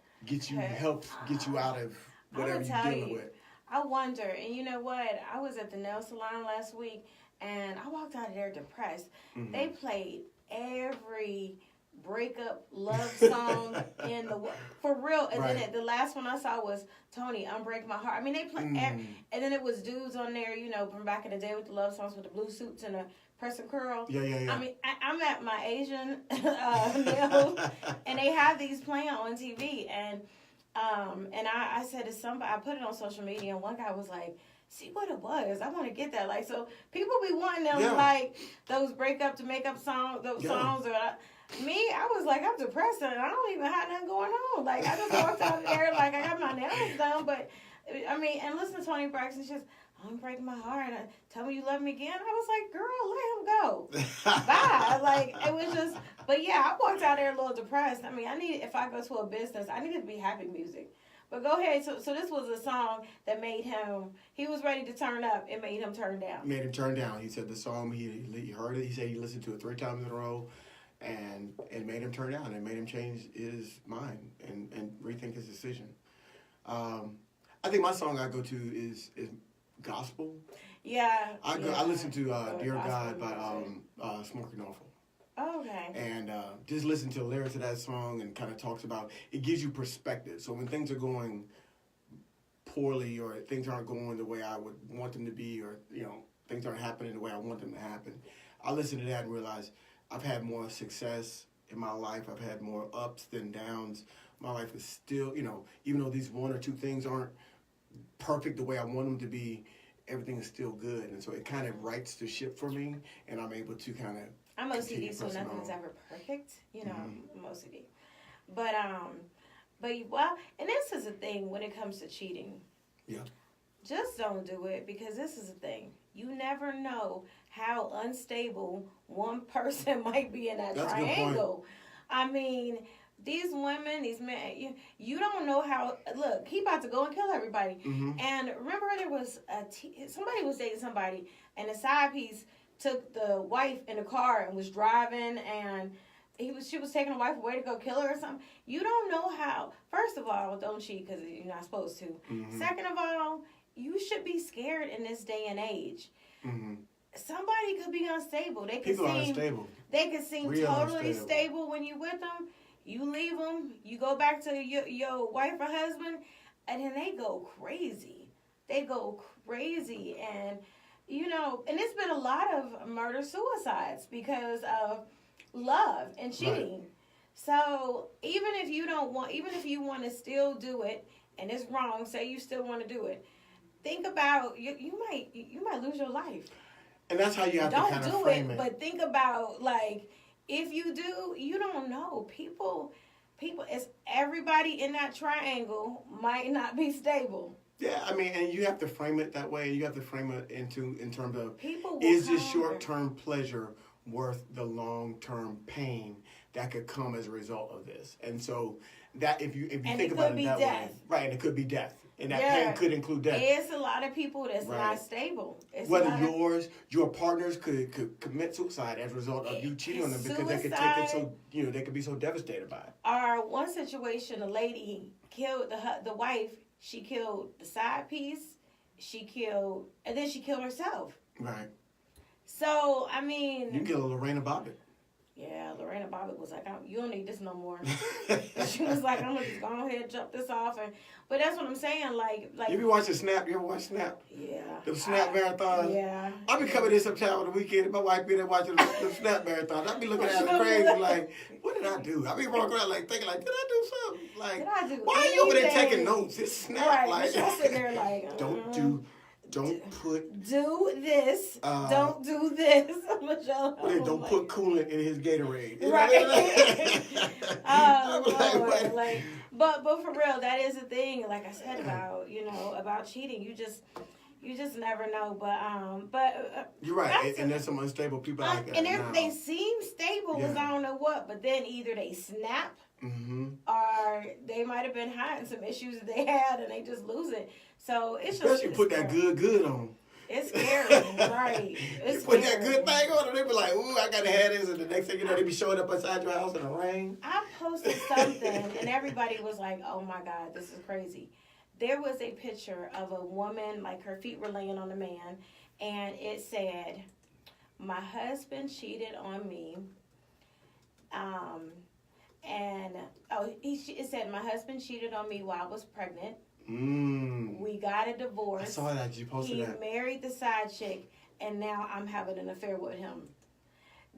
helps get you out of whatever you're dealing with? I wonder, and you know what? I was at the nail salon last week, and I walked out of there depressed. Mm-hmm. They played every breakup love song in the for real, and Right. then the last one I saw was Tony, Unbreak My Heart. I mean, they played, and then it was dudes on there, you know, from back in the day with the love songs with the blue suits and the press and curl. Yeah. I mean, I'm at my Asian nails, and they have these playing on TV, and I said to somebody, I put it on social media, and one guy was like, see what it was. I want to get that. Like, so people be wanting them, like, those breakup to make up songs, songs, or me, I was like, I'm depressed, and I don't even have nothing going on. Like, I just walked out of there, like, I got my nails done, but, I mean, and listen to Tony Braxton, she's, I'm breaking my heart, and tell me you love me again. I was like, girl, let him go. Bye. Like, it was just, but yeah, I walked out there a little depressed. I mean, if I go to a business, I need it to be happy music. But go ahead. So this was a song that made him, he was ready to turn up. It made him turn down. Made him turn down. He said the song, he heard it. He said he listened to it 3 times in a row. and it made him turn down. It made him change his mind and rethink his decision. I think my song I go to is gospel. Yeah. I listen to Dear gospel God by Smokey Norfolk. Okay. And just listen to the lyrics of that song and kind of talks about, it gives you perspective. So when things are going poorly or things aren't going the way I would want them to be, or, you know, things aren't happening the way I want them to happen, I listen to that and realize I've had more success in my life. I've had more ups than downs. My life is still, you know, even though these one or two things aren't perfect the way I want them to be, everything is still good. And so it kind of rights the ship for me, and I'm able to kind of I'm OCD, so nothing's ever perfect. You know, I'm OCD. But well, and this is a thing when it comes to cheating. Yeah. Just don't do it, because this is the thing. You never know how unstable one person might be in that That's a good point. triangle. I mean, these women, these men, you don't know how. Look, he about to go and kill everybody. And remember, there was somebody was dating somebody, and the side piece took the wife in the car and was driving, and she was taking the wife away to go kill her or something. You don't know how. First of all, don't cheat because you're not supposed to. Second of all, you should be scared in this day and age. Somebody could be unstable. People are unstable. They could seem Real totally unstable. stable when you with them. You leave them. You go back to your wife or husband, and then they go crazy. They go crazy, and you know, and it's been a lot of murder-suicides because of love and cheating. Right. So even if you want to still do it, and it's wrong, say you still want to do it, think about you might lose your life. And that's how you have to kind of frame it. But think about, like, if you do, you don't know. People, it's everybody in that triangle might not be stable. Yeah, I mean, and you have to frame it that way. You have to frame it in terms of, People is this short-term pleasure worth the long-term pain that could come as a result of this? And so that if you think about it that way, right, and it could be death. And that pain could include death. It's a lot of people that's not stable. Whether your partners could commit suicide as a result of you cheating on them, because they could take it so, you know, they could be so devastated by it. Or one situation, a lady killed the wife. She killed the side piece. And then she killed herself. Right. So I mean, you can kill Lorena Bobbitt. Yeah, Lorena Bobbitt was like, you don't need this no more. She was like, I'm gonna just go ahead and jump this off. But that's what I'm saying. Like. You ever watch Snap? You ever watch Snap? Yeah. The Snap marathon. Yeah. I be coming in sometime on the weekend. My wife be there watching the Snap marathon. I be looking at her crazy, like, what did I do? I be walking around like thinking, like, did I do something? Like, why are you over there taking notes? It's Snap. Right. Like, She's sitting there like, don't do this. Don't do this. Don't put coolant in his Gatorade. Right. But for real, that is the thing. Like I said about cheating, you just never know. But you're right. And there's some unstable people like that. And they seem stable as I don't know what, but then either they snap. Or they might have been hiding some issues that they had and they just lose it. So it's just especially put that good on. It's scary, right? It's put that good thing on and they be like, ooh, I gotta have this, and the next thing you know, they be showing up outside your house in the rain. I posted something and everybody was like, oh my God, this is crazy. There was a picture of a woman, like her feet were laying on a man, and it said, my husband cheated on me. It said, my husband cheated on me while I was pregnant. We got a divorce. I saw that. You posted that. He married the side chick, and now I'm having an affair with him.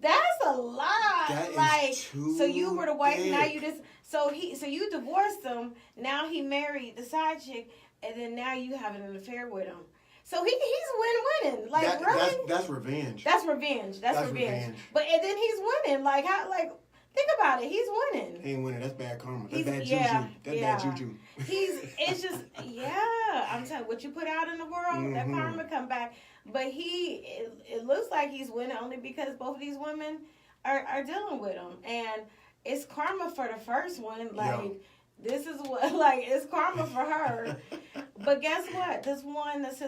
That's a lot. That is too so you were the wife. big. Now you just so you divorced him. Now he married the side chick, and then now you having an affair with him. So he's win-winning. Like really, that's revenge. That's revenge. That's revenge. But and then he's winning. Like how like. Think about it. He's winning. He ain't winning. That's bad karma. That's bad juju. That's bad juju. It's just, I'm telling you, what you put out in the world, that karma come back. But it looks like he's winning only because both of these women are dealing with him. And it's karma for the first one. Like, this is what, like, it's karma for her. But guess what? This one that's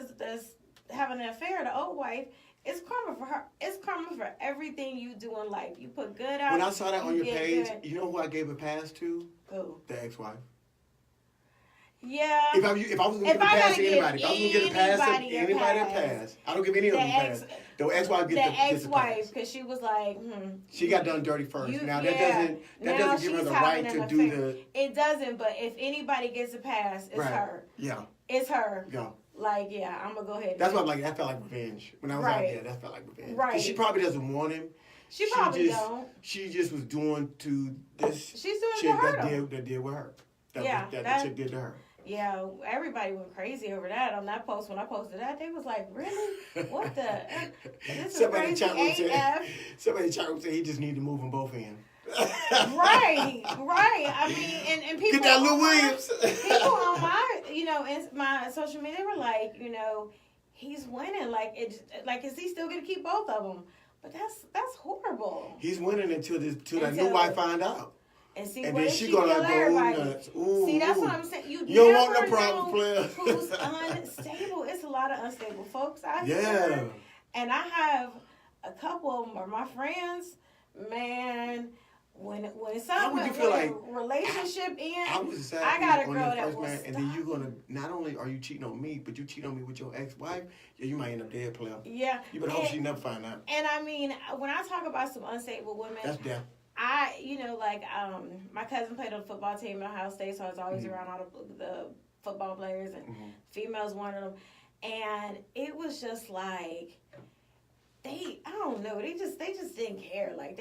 having an affair, the old wife, It's karma for her. It's karma for everything you do in life. You put good out. When I saw that on your get page, good. you know who I gave a pass to? Who? The ex-wife. Yeah. If I was going to give a pass to anybody, if I was going to get a pass to anybody a pass, I don't give any of them a pass. The ex-wife gets the pass. The ex-wife, because she was like, She got done dirty first. Now that Now doesn't give her the she's right having to an do affair. the. It doesn't, but if anybody gets a pass, it's Right. her. Yeah. It's her. Yeah. Like, yeah, I'm gonna go ahead. That's why I'm like, that felt like revenge. When I was out Right. there, that felt like revenge. Right. 'Cause she probably doesn't want him. She probably just, don't. She just was doing to this She's doing chick to hurt him. that did with her. That the that chick did to her. Yeah, everybody went crazy over that on that post. When I posted that, they was like, "Really? What the? This is Somebody in crazy the chat room AF." somebody in the chat room said he just need to move them both in. Right. I mean, and people Get that Lou on my- Williams. people on my, in my social media were like, he's winning. Like, is he still gonna keep both of them? But that's horrible. He's winning until that new wife find out. And see, And what then if she kill gonna go everybody? nuts. Ooh, See, that's ooh. what I'm saying. You don't want never no problem, know player. who's unstable. It's a lot of unstable folks out Yeah. here. And I have a couple of them are my friends. Man, when How would you feel like relationship ends, I was sad I got a on girl your that first will man, and then stop. you're gonna not only are you cheating on me, but you cheat on me with your ex-wife. Yeah, you might end up dead, player. Yeah. You better hope she never find out. And I mean, when I talk about some unstable women, That's death. my cousin played on the football team at Ohio State, so I was always around all the football players, and females one of them. And it was just like, I don't know, they just didn't care. Like,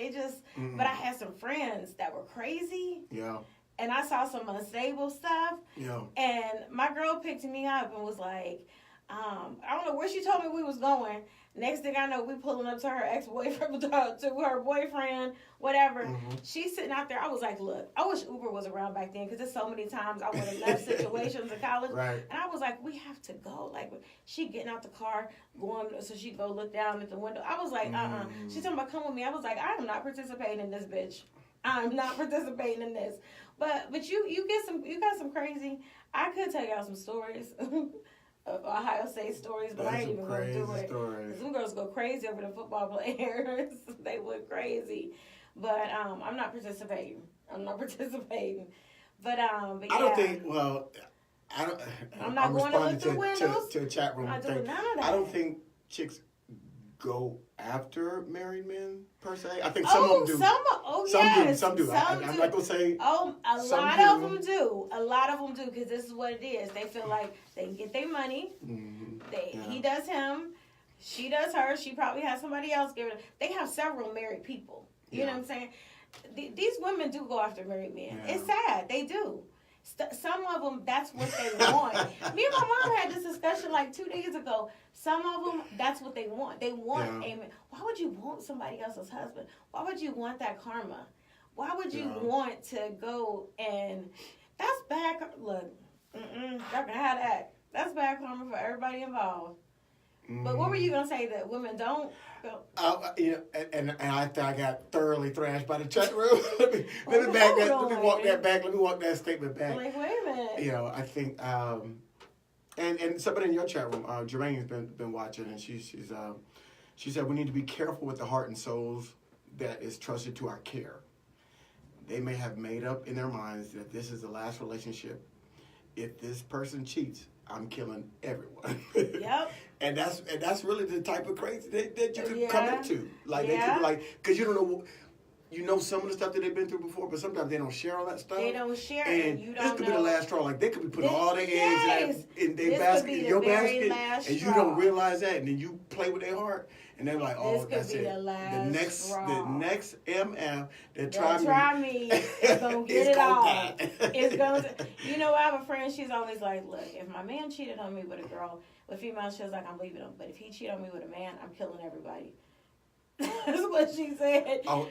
but I had some friends that were crazy. Yeah. And I saw some unstable stuff. Yeah. And my girl picked me up and was like, I don't know where she told me we was going. Next thing I know, we pulling up to her ex-boyfriend, to her boyfriend, whatever. She's sitting out there. I was like, look, I wish Uber was around back then, because there's so many times I would have left situations in college. Right. And I was like, we have to go. Like, she getting out the car, going so she could go look down at the window. I was like, She's talking about, come with me. I was like, I am not participating in this, bitch. I'm not participating in this. But you got some crazy. I could tell y'all some stories. Of Ohio State stories, but I ain't even gonna do it. Stories. Some girls go crazy over the football players. They went crazy, but I'm not participating. But yeah. I don't think. Well, I don't. I'm not going to look through windows. to a chat room. I'm not doing none of that. I don't think chicks go after married men per se. I think some of them do. Some do. I'm not gonna say. Oh, a lot of them do. A lot of them do, because this is what it is. They feel like they can get their money. He does him. She does her. She probably has somebody else giving it. They have several married people. You know what I'm saying? These women do go after married men. Yeah. It's sad. They do. Some of them, that's what they want. Me and my mom had this discussion like 2 days ago. Some of them, that's what they want. They want a man. Why would you want somebody else's husband? Why would you want that karma? Why would you want to go and... That's bad... Look, y'all can have that. That's bad karma for everybody involved. But what were you going to say, that women don't... And I think I got thoroughly thrashed by the chat room. let me walk that statement back. Like, wait a minute. I think, and somebody in your chat room, Jermaine's been watching, and she said we need to be careful with the heart and souls that is trusted to our care. They may have made up in their minds that this is the last relationship. If this person cheats, I'm killing everyone. Yep. And that's really the type of crazy that you could come into. Like, they could be like, because you don't know, some of the stuff that they've been through before, but sometimes they don't share all that stuff. They don't share, and you this don't could know. be the last straw. Like, they could be putting all their eggs in their This basket, could be in the your very basket, last and straw. you don't realize that, and then you play with their heart, and they're like, oh, This could that's be it. the last straw. The next MF that try me is gonna get it all. die. It's gonna. I have a friend. She's always like, "Look, if my man cheated on me with a girl, with female, she was like, I'm leaving him. But if he cheated on me with a man, I'm killing everybody." That's what she said. Oh.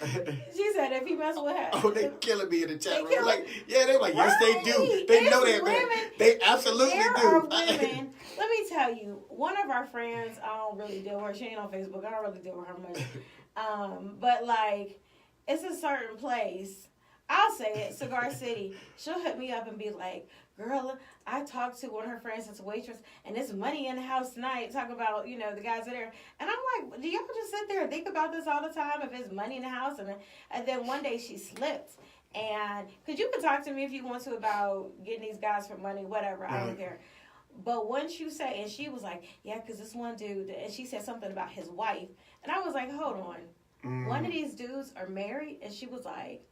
She said if he mess with her. Oh, they killing me in the chat They room. Like, yeah, they're like, yes, they do. They know that, man. They absolutely There do. are women. Let me tell you, one of our friends, I don't really deal with her. She ain't on Facebook. I don't really deal with her much. But like, it's a certain place. I'll say it, Cigar City. She'll hit me up and be like, girl, I talked to one of her friends that's a waitress, and there's money in the house tonight. Talk about, the guys are there. And I'm like, do y'all just sit there and think about this all the time if there's money in the house? And then one day she slipped. And, because you can talk to me if you want to about getting these guys for money, whatever. I don't care. But once you say, and she was like, yeah, because this one dude, and she said something about his wife. And I was like, hold on. One of these dudes are married? And she was like,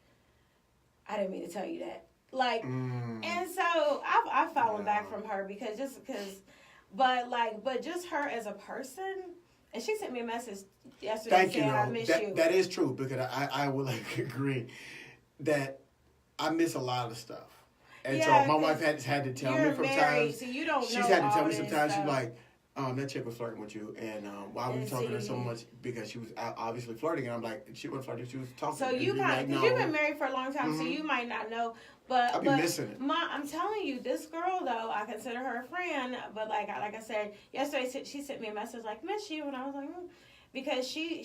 I didn't mean to tell you that. Like, and so I've fallen back from her because but just her as a person, and she sent me a message yesterday saying, I miss you. That is true, because I would agree that I miss a lot of stuff. And so my wife had to tell me from times. So you don't she's know had to tell all me sometimes. this She's like, that chick was flirting with you, and why were you talking to her so much? Because she was obviously flirting, and I'm like, she wasn't flirting, she was talking. So you might, because you've been married for a long time, so you might not know. But I'll be missing it. I'm telling you, this girl though, I consider her a friend. But like I said yesterday, she sent me a message like, miss you, and I was like, because she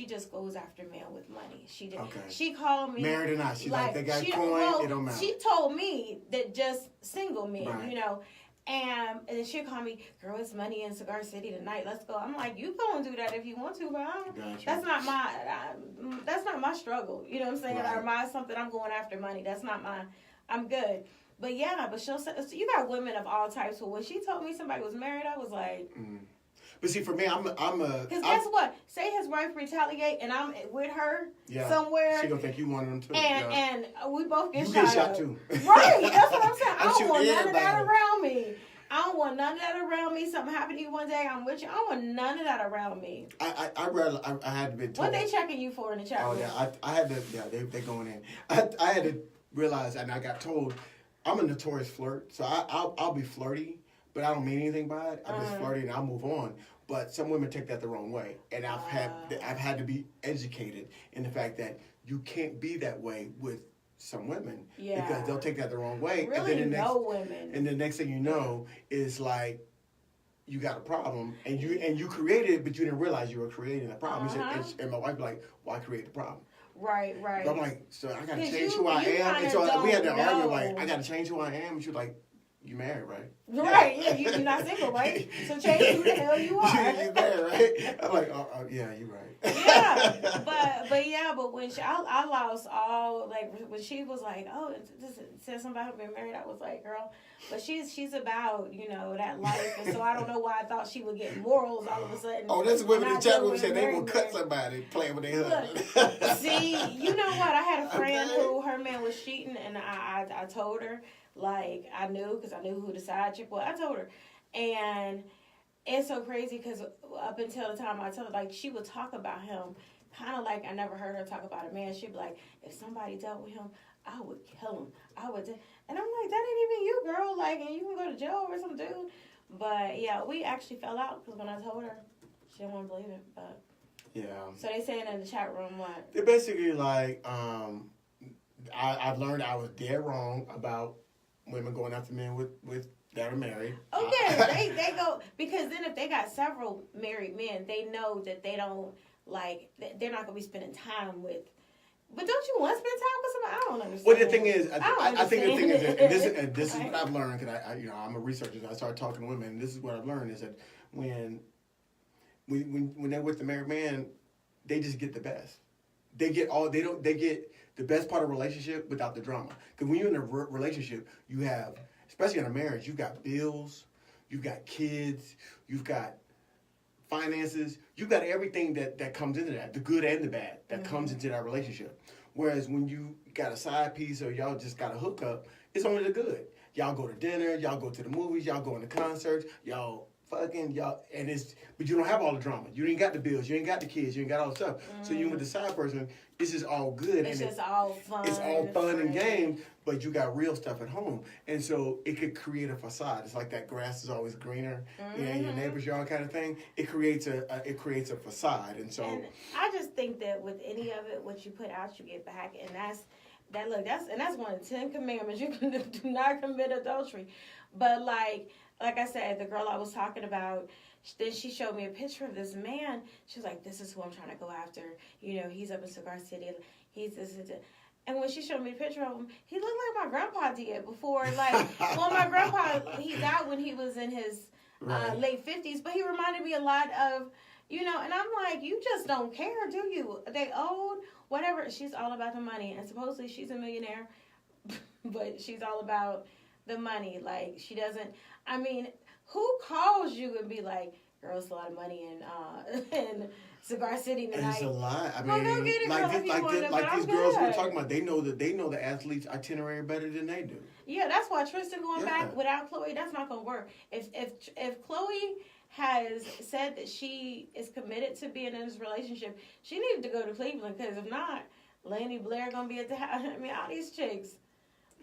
just goes after men with money. She did. Okay. She called me married or not. She's like they got coin. It don't matter. She told me that just single men, right. And then she'll call me, girl, it's money in Cigar City tonight. Let's go. I'm like, you go and do that if you want to, but that's not my struggle. You know what I'm saying? Right. Or my something I'm going after money. That's not mine. I'm good. But she'll say, so you got women of all types. So when she told me somebody was married, I was like. But see, for me, I'm a. Because guess what? Say his wife retaliate, and I'm with her somewhere. She gonna think you wanted him too. And we both get you shot. Get shot too. Right. That's what I'm saying. I don't want none of that around me. I don't want none of that around me. Something happened to you one day, I'm with you. I don't want none of that around me. I had to be told. What they checking you for in the chat room? Oh yeah, I had to. Yeah, they going in. I had to realize, and I got told, I'm a notorious flirt, so I'll be flirty, but I don't mean anything by it. I'm just flirty and I'll move on. But some women take that the wrong way, and I've had to be educated in the fact that you can't be that way with some women because they'll take that the wrong way. Really, and then women. And the next thing you know is like you got a problem, and you created it, but you didn't realize you were creating a problem. And my wife be like, "Why create the problem?" Right. But I'm like, so I gotta change who I am, and so we had that argument like, I gotta change who I am, and she was like. You married, right? Right, yeah, you're not single, right? So change who the hell you are. You married, right? I'm like, yeah, you're right. But when I lost all, like, when she was like, oh, this says something about her being married, I was like, girl, but she's about, that life, and so I don't know why I thought she would get morals all of a sudden. Oh, that's women in the chat room said they will cut somebody playing with their husband. See, you know what? I had a friend who her man was cheating, and I told her. Like, I knew, because I knew who the side chick was. I told her. And it's so crazy, because up until the time I told her, like, she would talk about him, kind of like I never heard her talk about a man. She'd be like, if somebody dealt with him, I would kill him. And I'm like, that ain't even you, girl. Like, and you can go to jail or some dude. But, yeah, we actually fell out, because when I told her, she didn't want to believe it. But yeah. So they saying in the chat room what? They're basically like, I've learned I was dead wrong about women going after men with that are married. Oh yeah, they go, because then if they got several married men, they know that they don't they're not gonna be spending time with. But don't you want to spend time with somebody? I don't understand. Well, the thing is, I think the thing is, and this is what I've learned, because I'm a researcher. So I started talking to women, and this is what I've learned is that when they're with the married man, they just get the best. They get the best part of a relationship without the drama. Because when you're in a relationship, you have, especially in a marriage, you've got bills, you've got kids, you've got finances, you've got everything that comes into that, the good and the bad, that comes into that relationship. Whereas when you got a side piece or y'all just got a hookup, it's only the good. Y'all go to dinner, y'all go to the movies, y'all go into concerts, y'all fucking, but you don't have all the drama. You ain't got the bills, you ain't got the kids, you ain't got all the stuff. So you with the side person, it's just all good. It's just all fun. It's all fun and games, but you got real stuff at home. And so it could create a facade. It's like that grass is always greener, in your neighbor's yard kind of thing. It creates a facade. And so I just think that with any of it, what you put out, you get back. And that's one of the 10 commandments. You can do not commit adultery. But like I said, the girl I was talking about, then she showed me a picture of this man. She was like, this is who I'm trying to go after. He's up in Cigar City. He's this. And when she showed me a picture of him, he looked like my grandpa did before. Like, well, my grandpa, he died when he was in his late 50s, but he reminded me a lot of, and I'm like, you just don't care, do you? They old, whatever. She's all about the money, and supposedly she's a millionaire, but she's all about the money. Like, she doesn't, I mean, who calls you and be like, girl, it's a lot of money in Cigar City tonight? It's a lot. I Well, mean, go get it, girl, if you want it, but these I'm girls we're good. talking about, they know the athlete's itinerary better than they do. Yeah, that's why Tristan going back without Chloe, that's not gonna work. If Chloe has said that she is committed to being in this relationship, she needed to go to Cleveland, because if not, Lainey Blair gonna be at the house. I mean, all these chicks.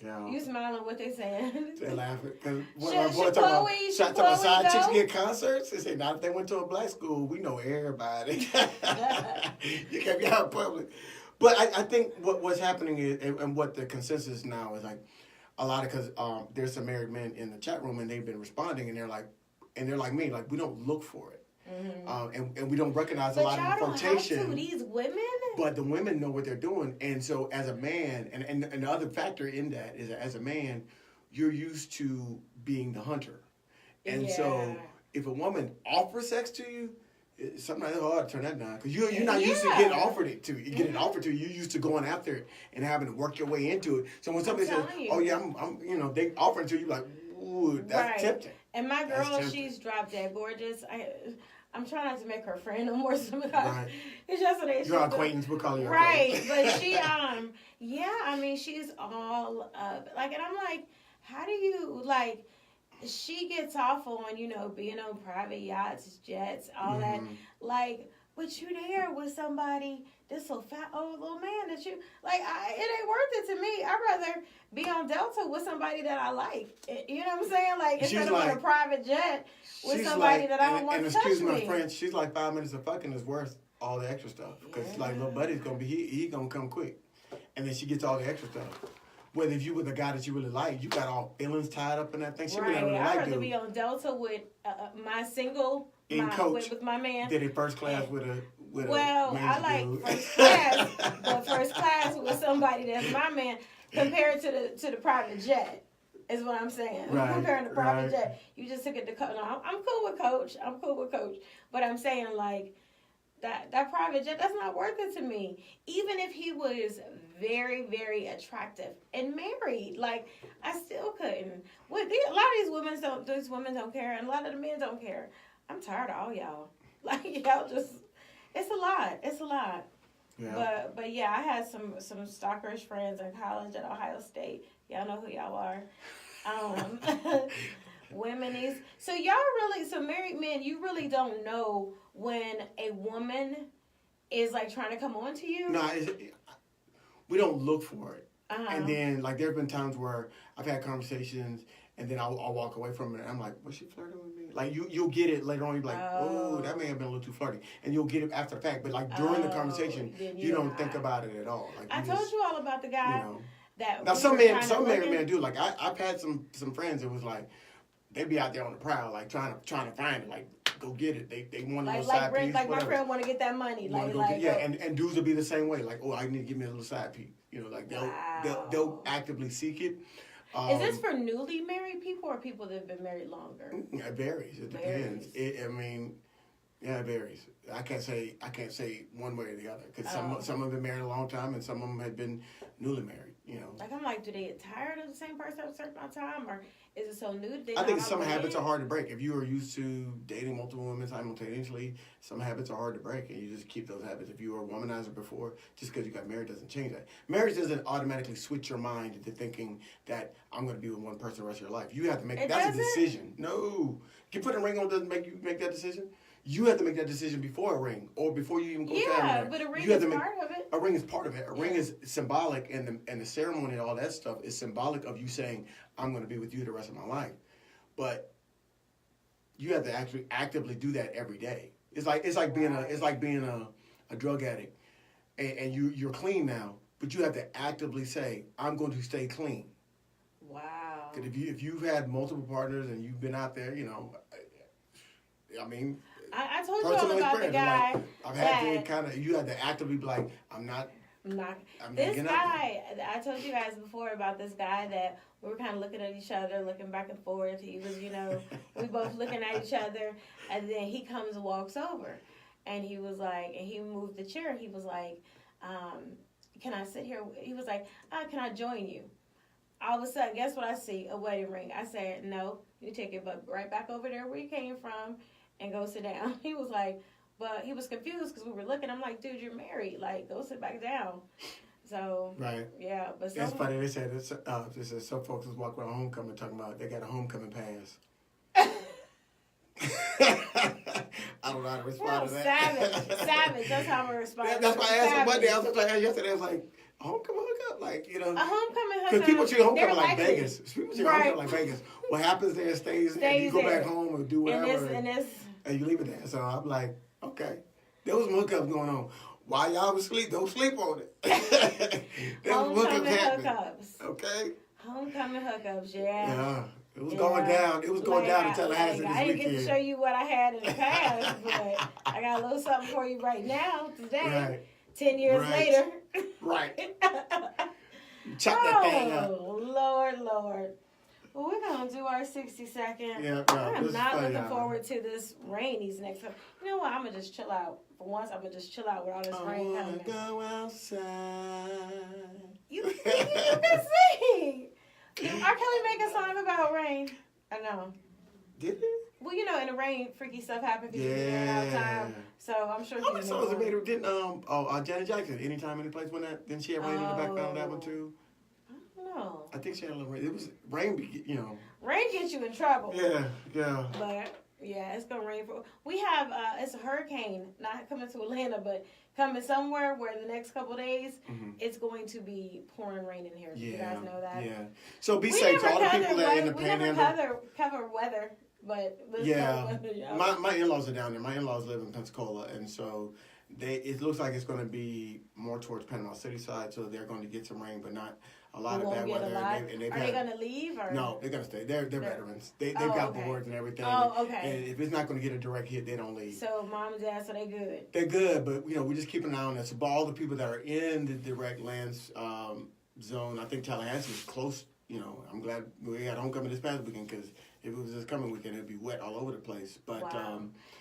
Yeah. You smiling what they saying? They're laughing because Should Chloe side chicks go? get concerts. They say not if they went to a black school. We know everybody. You can't be out in public. But I think what's happening is, and what the consensus now is, like a lot of, because there's some married men in the chat room and they've been responding and they're like me, like we don't look for it, and we don't recognize a lot of flirtation. But y'all don't have to. These women. But the women know what they're doing. And so as a man, and the other factor in that is that as a man, you're used to being the hunter. And so if a woman offers sex to you, sometimes it's hard to turn that down. Because you're not used to getting offered it to you. Getting offered to you. You're used to going after it and having to work your way into it. So when somebody says, oh yeah, I'm they offer it to you, like, ooh, that's tempting. And my girl, she's drop dead gorgeous. I'm trying not to make her friend no more. It's yesterday. Your acquaintance, we'll call you. Right, but she, I mean, she's all like, and I'm like, how do you, like, she gets off on, being on private yachts, jets, all that, like, but you there with somebody this little fat old little man that you, like, it ain't worth it to me. I'd rather be on Delta with somebody that I like. You know what I'm saying? Like, instead of on a private jet with somebody that I don't want to touch me. And excuse my French, she's like 5 minutes of fucking is worth all the extra stuff. Because, like, little buddy's going to be, he going to come quick. And then she gets all the extra stuff. Whether if you were the guy that you really like, you got all feelings tied up in that thing. She really I'd like rather be on Delta with my single, with my man. Did it first class with a I like dude. First class, but first class with somebody that's my man compared to the private jet. Is what I'm saying. Right, Comparing to private jet, you just took it to Coach. No, I'm cool with Coach. But I'm saying, like, that private jet, that's not worth it to me. Even if he was very, very attractive and married, like, I still couldn't. A lot of these women don't care, and a lot of the men don't care. I'm tired of all y'all. Like, y'all just, it's a lot. Yeah. But yeah, I had some stalkerish friends in college at Ohio State. Y'all know who y'all are. Women so married men, you really don't know when a woman is, like, trying to come on to you. No, we don't look for it. And then, like, there have been times where I've had conversations and then I'll walk away from it and I'm like, was she flirting with me? Like, you'll get it later on. You'll be like, oh, that may have been a little too flirty. And you'll get it after the fact. But, like, during the conversation, you don't think about it at all. Like, I told you all about the guy that... Now, some married men do. Like, I've had some friends that was like, they'd be out there on the prowl, like, trying to find it. Like, go get it. They want a little side piece. Like, my friend want to get that money. And dudes will be the same way. Like, oh, I need to give me a little side piece. Like, they'll actively seek it. Is this for newly married people or people that have been married longer? It varies. It depends. It varies. I can't say one way or the other because some have been married a long time and some of them had been newly married. Like, I'm like, do they get tired of the same person at a certain amount of time, or is it so new? I think some habits are hard to break. If you are used to dating multiple women simultaneously, some habits are hard to break, and you just keep those habits. If you were a womanizer before, just because you got married doesn't change that. Marriage doesn't automatically switch your mind into thinking that I'm going to be with one person the rest of your life. You have to make that's a decision. No, you put a ring on doesn't make you make that decision. You have to make that decision before a ring, or before you even go to a ring. But a ring is part of it. A ring is part of it. A ring is symbolic, and the ceremony and all that stuff is symbolic of you saying, I'm going to be with you the rest of my life. But you have to actually actively do that every day. It's like being a drug addict, and you're clean now, but you have to actively say, I'm going to stay clean. Wow. Because if you've had multiple partners and you've been out there, I mean. I told you all about the guy. Like, I've had to you had to actively be like, I'm not This guy, I told you guys before about this guy that we were kind of looking at each other, looking back and forth. He was, we both looking at each other, and then he comes and walks over, and he was like, and he moved the chair. He was like, can I sit here? He was like, can I join you? All of a sudden, guess what I see? A wedding ring. I said, no, you take it right back over there where you came from and go sit down. He was like, but he was confused because we were looking. I'm like, dude, you're married. Like, go sit back down. So, right. Yeah. But it's funny. They said some folks was walking around homecoming talking about they got a homecoming pass. I don't know how to respond to that. Savage. That's how we respond. That's why I asked him Monday. I was like, yesterday. I was like, homecoming hookup, like a homecoming hookup. Because people treat homecoming like likely. Vegas. People treat homecoming like Vegas. What happens there stays and you go back home and do whatever, and you leave it there. So I'm like, okay, there was some hookups going on. While y'all was asleep, don't sleep on it. There was Homecoming happening. hookups. Okay. Homecoming hookups. Yeah. Yeah. It was going down. It was going down in Tallahassee this I didn't weekend. get to show you what I had in the past, but I got a little something for you right now, today. Right. 10 years later. Right. Chop that thing up. Lord. Well, we're going to do our 60 second. Yeah, I'm not looking forward to this rain these next couple. You know what? I'm going to just chill out. For once, I'm going to just chill out with all this rain coming. Go outside. You can sing. Did R. Kelly make a song about rain? I know. Did he? Well, in the rain, freaky stuff happens because you're running out of time. So I'm sure How many songs made her? Didn't Janet Jackson, Anytime, Any Place, when that? Didn't she have rain in the background of that one too? I don't know. I think she had a little rain. It was rain, Rain gets you in trouble. Yeah. But yeah, it's gonna rain. We have it's a hurricane not coming to Atlanta, but coming somewhere where the next couple days it's going to be pouring rain in here. You guys know that. Yeah. So be safe to all the people that are in the panhandle. We never cover weather, but my in-laws are down there. My in-laws live in Pensacola, and so it looks like it's going to be more towards Panama City side. So they're going to get some rain, but not a lot of bad weather. Are they going to leave? Or? No, they're going to stay. They're veterans. They've got boards and everything. Oh, okay. And if it's not going to get a direct hit, they don't leave. So mom and dad, so they good. They're good, but we just keep an eye on that. So all the people that are in the direct lands zone, I think Tallahassee is close. I'm glad we had homecoming this past weekend because if it was this coming weekend, it'd be wet all over the place. But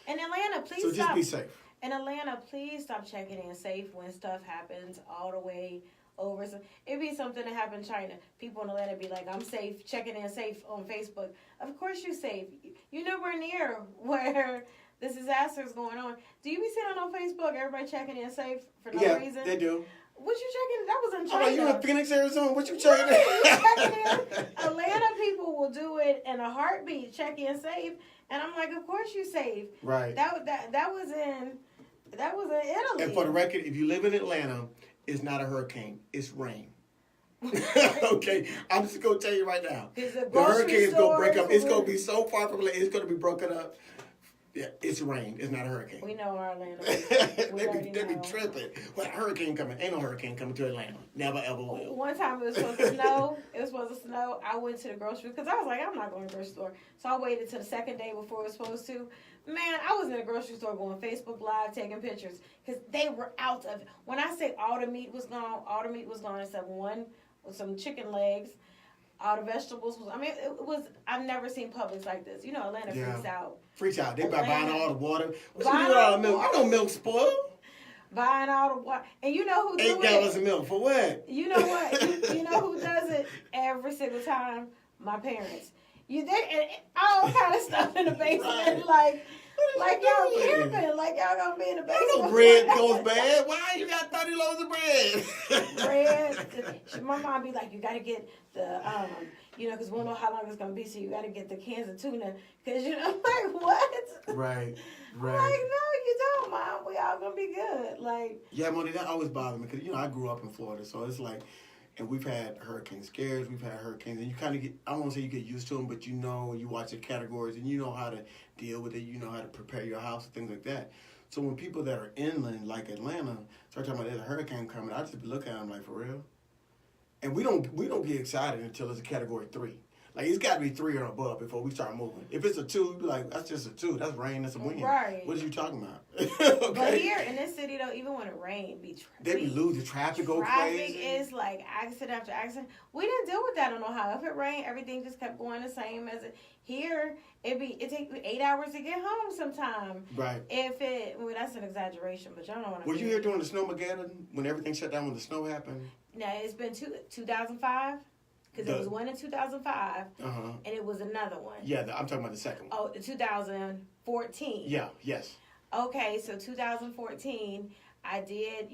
in Atlanta, please so just be safe. In Atlanta, please stop checking in safe when stuff happens all the way over. So it'd be something that happened in China. People in Atlanta be like, I'm safe, checking in safe on Facebook. Of course you're safe. You're nowhere near where this disaster is going on. Do you be sitting on Facebook, everybody checking in safe for no reason? Yeah, they do. What you checking? That was in China. Oh, you in Phoenix, Arizona? What you checking in? Atlanta people will do it in a heartbeat, check in safe. And I'm like, of course you're safe. Right. That was in Italy. And for the record, if you live in Atlanta, it's not a hurricane. It's rain. Okay, I'm just gonna tell you right now. The hurricane's gonna break up. It's gonna be so far from Atlanta. It's gonna be broken up. Yeah, it's rain. It's not a hurricane. We know our Atlanta. they be tripping. What a hurricane coming? Ain't no hurricane coming to Atlanta. Never ever will. One time it was supposed to snow. I went to the grocery because I was like, I'm not going to the grocery store. So I waited till the second day before it was supposed to. Man, I was in the grocery store going Facebook Live, taking pictures because they were out of. When I say all the meat was gone except some chicken legs. All the vegetables was. It was. I've never seen Publix like this. Atlanta freaks out. Freaks out. They buying all the water. What you do with all the milk? I know milk spoiled. Buying all the water, and you know who do it? $8 of milk for what? You know what? you know who does it every single time? My parents. And all kind of stuff in the basement, right. like y'all camping, like y'all gonna be in the basement. No bread goes bad. Why you got 30 loaves of bread? Bread. My mom be like, you gotta get the because we don't know how long it's gonna be, so you gotta get the cans of tuna, because like what? Right. Like, no, you don't, Mom. We all gonna be good. Like. Yeah, Moni, that always bothered me because I grew up in Florida, so it's like. And we've had hurricane scares, we've had hurricanes, and you kind of get, I don't want to say you get used to them, but you watch the categories, and you know how to deal with it, you know how to prepare your house, and things like that. So when people that are inland, like Atlanta, start talking about there's a hurricane coming, I just look at them like, for real? And we don't get excited until it's a Category 3. Like, it's got to be 3 or above before we start moving. If it's a 2, you be like, that's just a 2. That's rain. That's a wind. Right. What are you talking about? Okay. But here in this city, though, even when it rains, They be losing traffic, go crazy. Traffic is like accident after accident. We didn't deal with that in Ohio. If it rained, everything just kept going the same as it. Here, it takes me 8 hours to get home sometime. Right. Well, that's an exaggeration, but y'all know what I mean. Were you here during the Snowmageddon when everything shut down when the snow happened? No, it's been 2005. Because it was one in 2005, and it was another one. Yeah, I'm talking about the second one. Oh, 2014. Yeah, yes. Okay, so 2014, I did,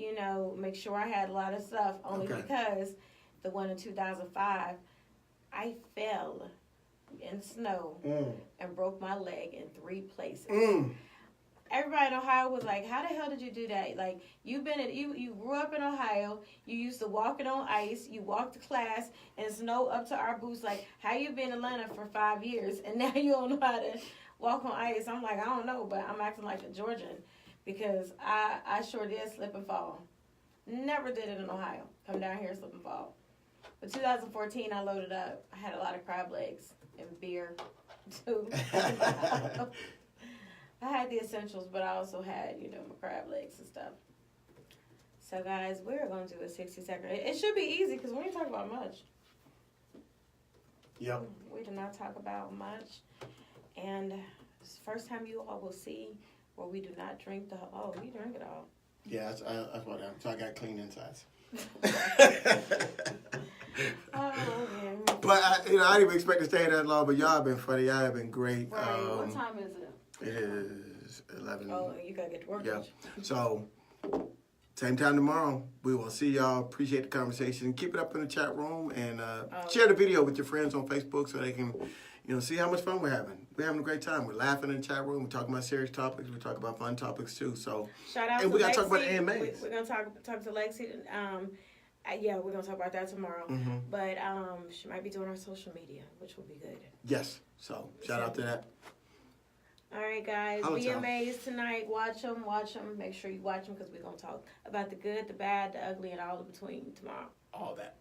make sure I had a lot of stuff, only because the one in 2005, I fell in snow and broke my leg in 3 places. Everybody in Ohio was like, how the hell did you do that? Like, you grew up in Ohio, you used to walking on ice, you walked to class and snow up to our boots. Like, how you been in Atlanta for 5 years and now you don't know how to walk on ice? I'm like, I don't know, but I'm acting like a Georgian because I sure did slip and fall. Never did it in Ohio. Come down here and slip and fall. But 2014, I loaded up. I had a lot of crab legs and beer, too. I had the essentials, but I also had, my crab legs and stuff. So, guys, we're going to do a 60-second. It should be easy because we didn't talk about much. Yep. We did not talk about much. And it's the first time you all will see where we do not drink the... Oh, we drink it all. Yeah, that's what I'm... So I got clean insides. Oh, man. But, I didn't even expect to stay that long, but y'all have been funny. Y'all have been great. Right. What time is it? It is 11. Oh, you gotta get to work. Yeah. So, same time tomorrow. We will see y'all. Appreciate the conversation. Keep it up in the chat room and share the video with your friends on Facebook so they can, see how much fun we're having. We're having a great time. We're laughing in the chat room. We're talking about serious topics. We're talking about fun topics too. So, shout out and to we gotta Lexi. talk about the AMAs. We're gonna talk to Lexi. Yeah, we're gonna talk about that tomorrow. But she might be doing our social media, which will be good. Yes. So, shout out to that. All right, guys. Hello, BMAs tonight. Watch them. Make sure you watch them because we're going to talk about the good, the bad, the ugly, and all in between tomorrow. All that.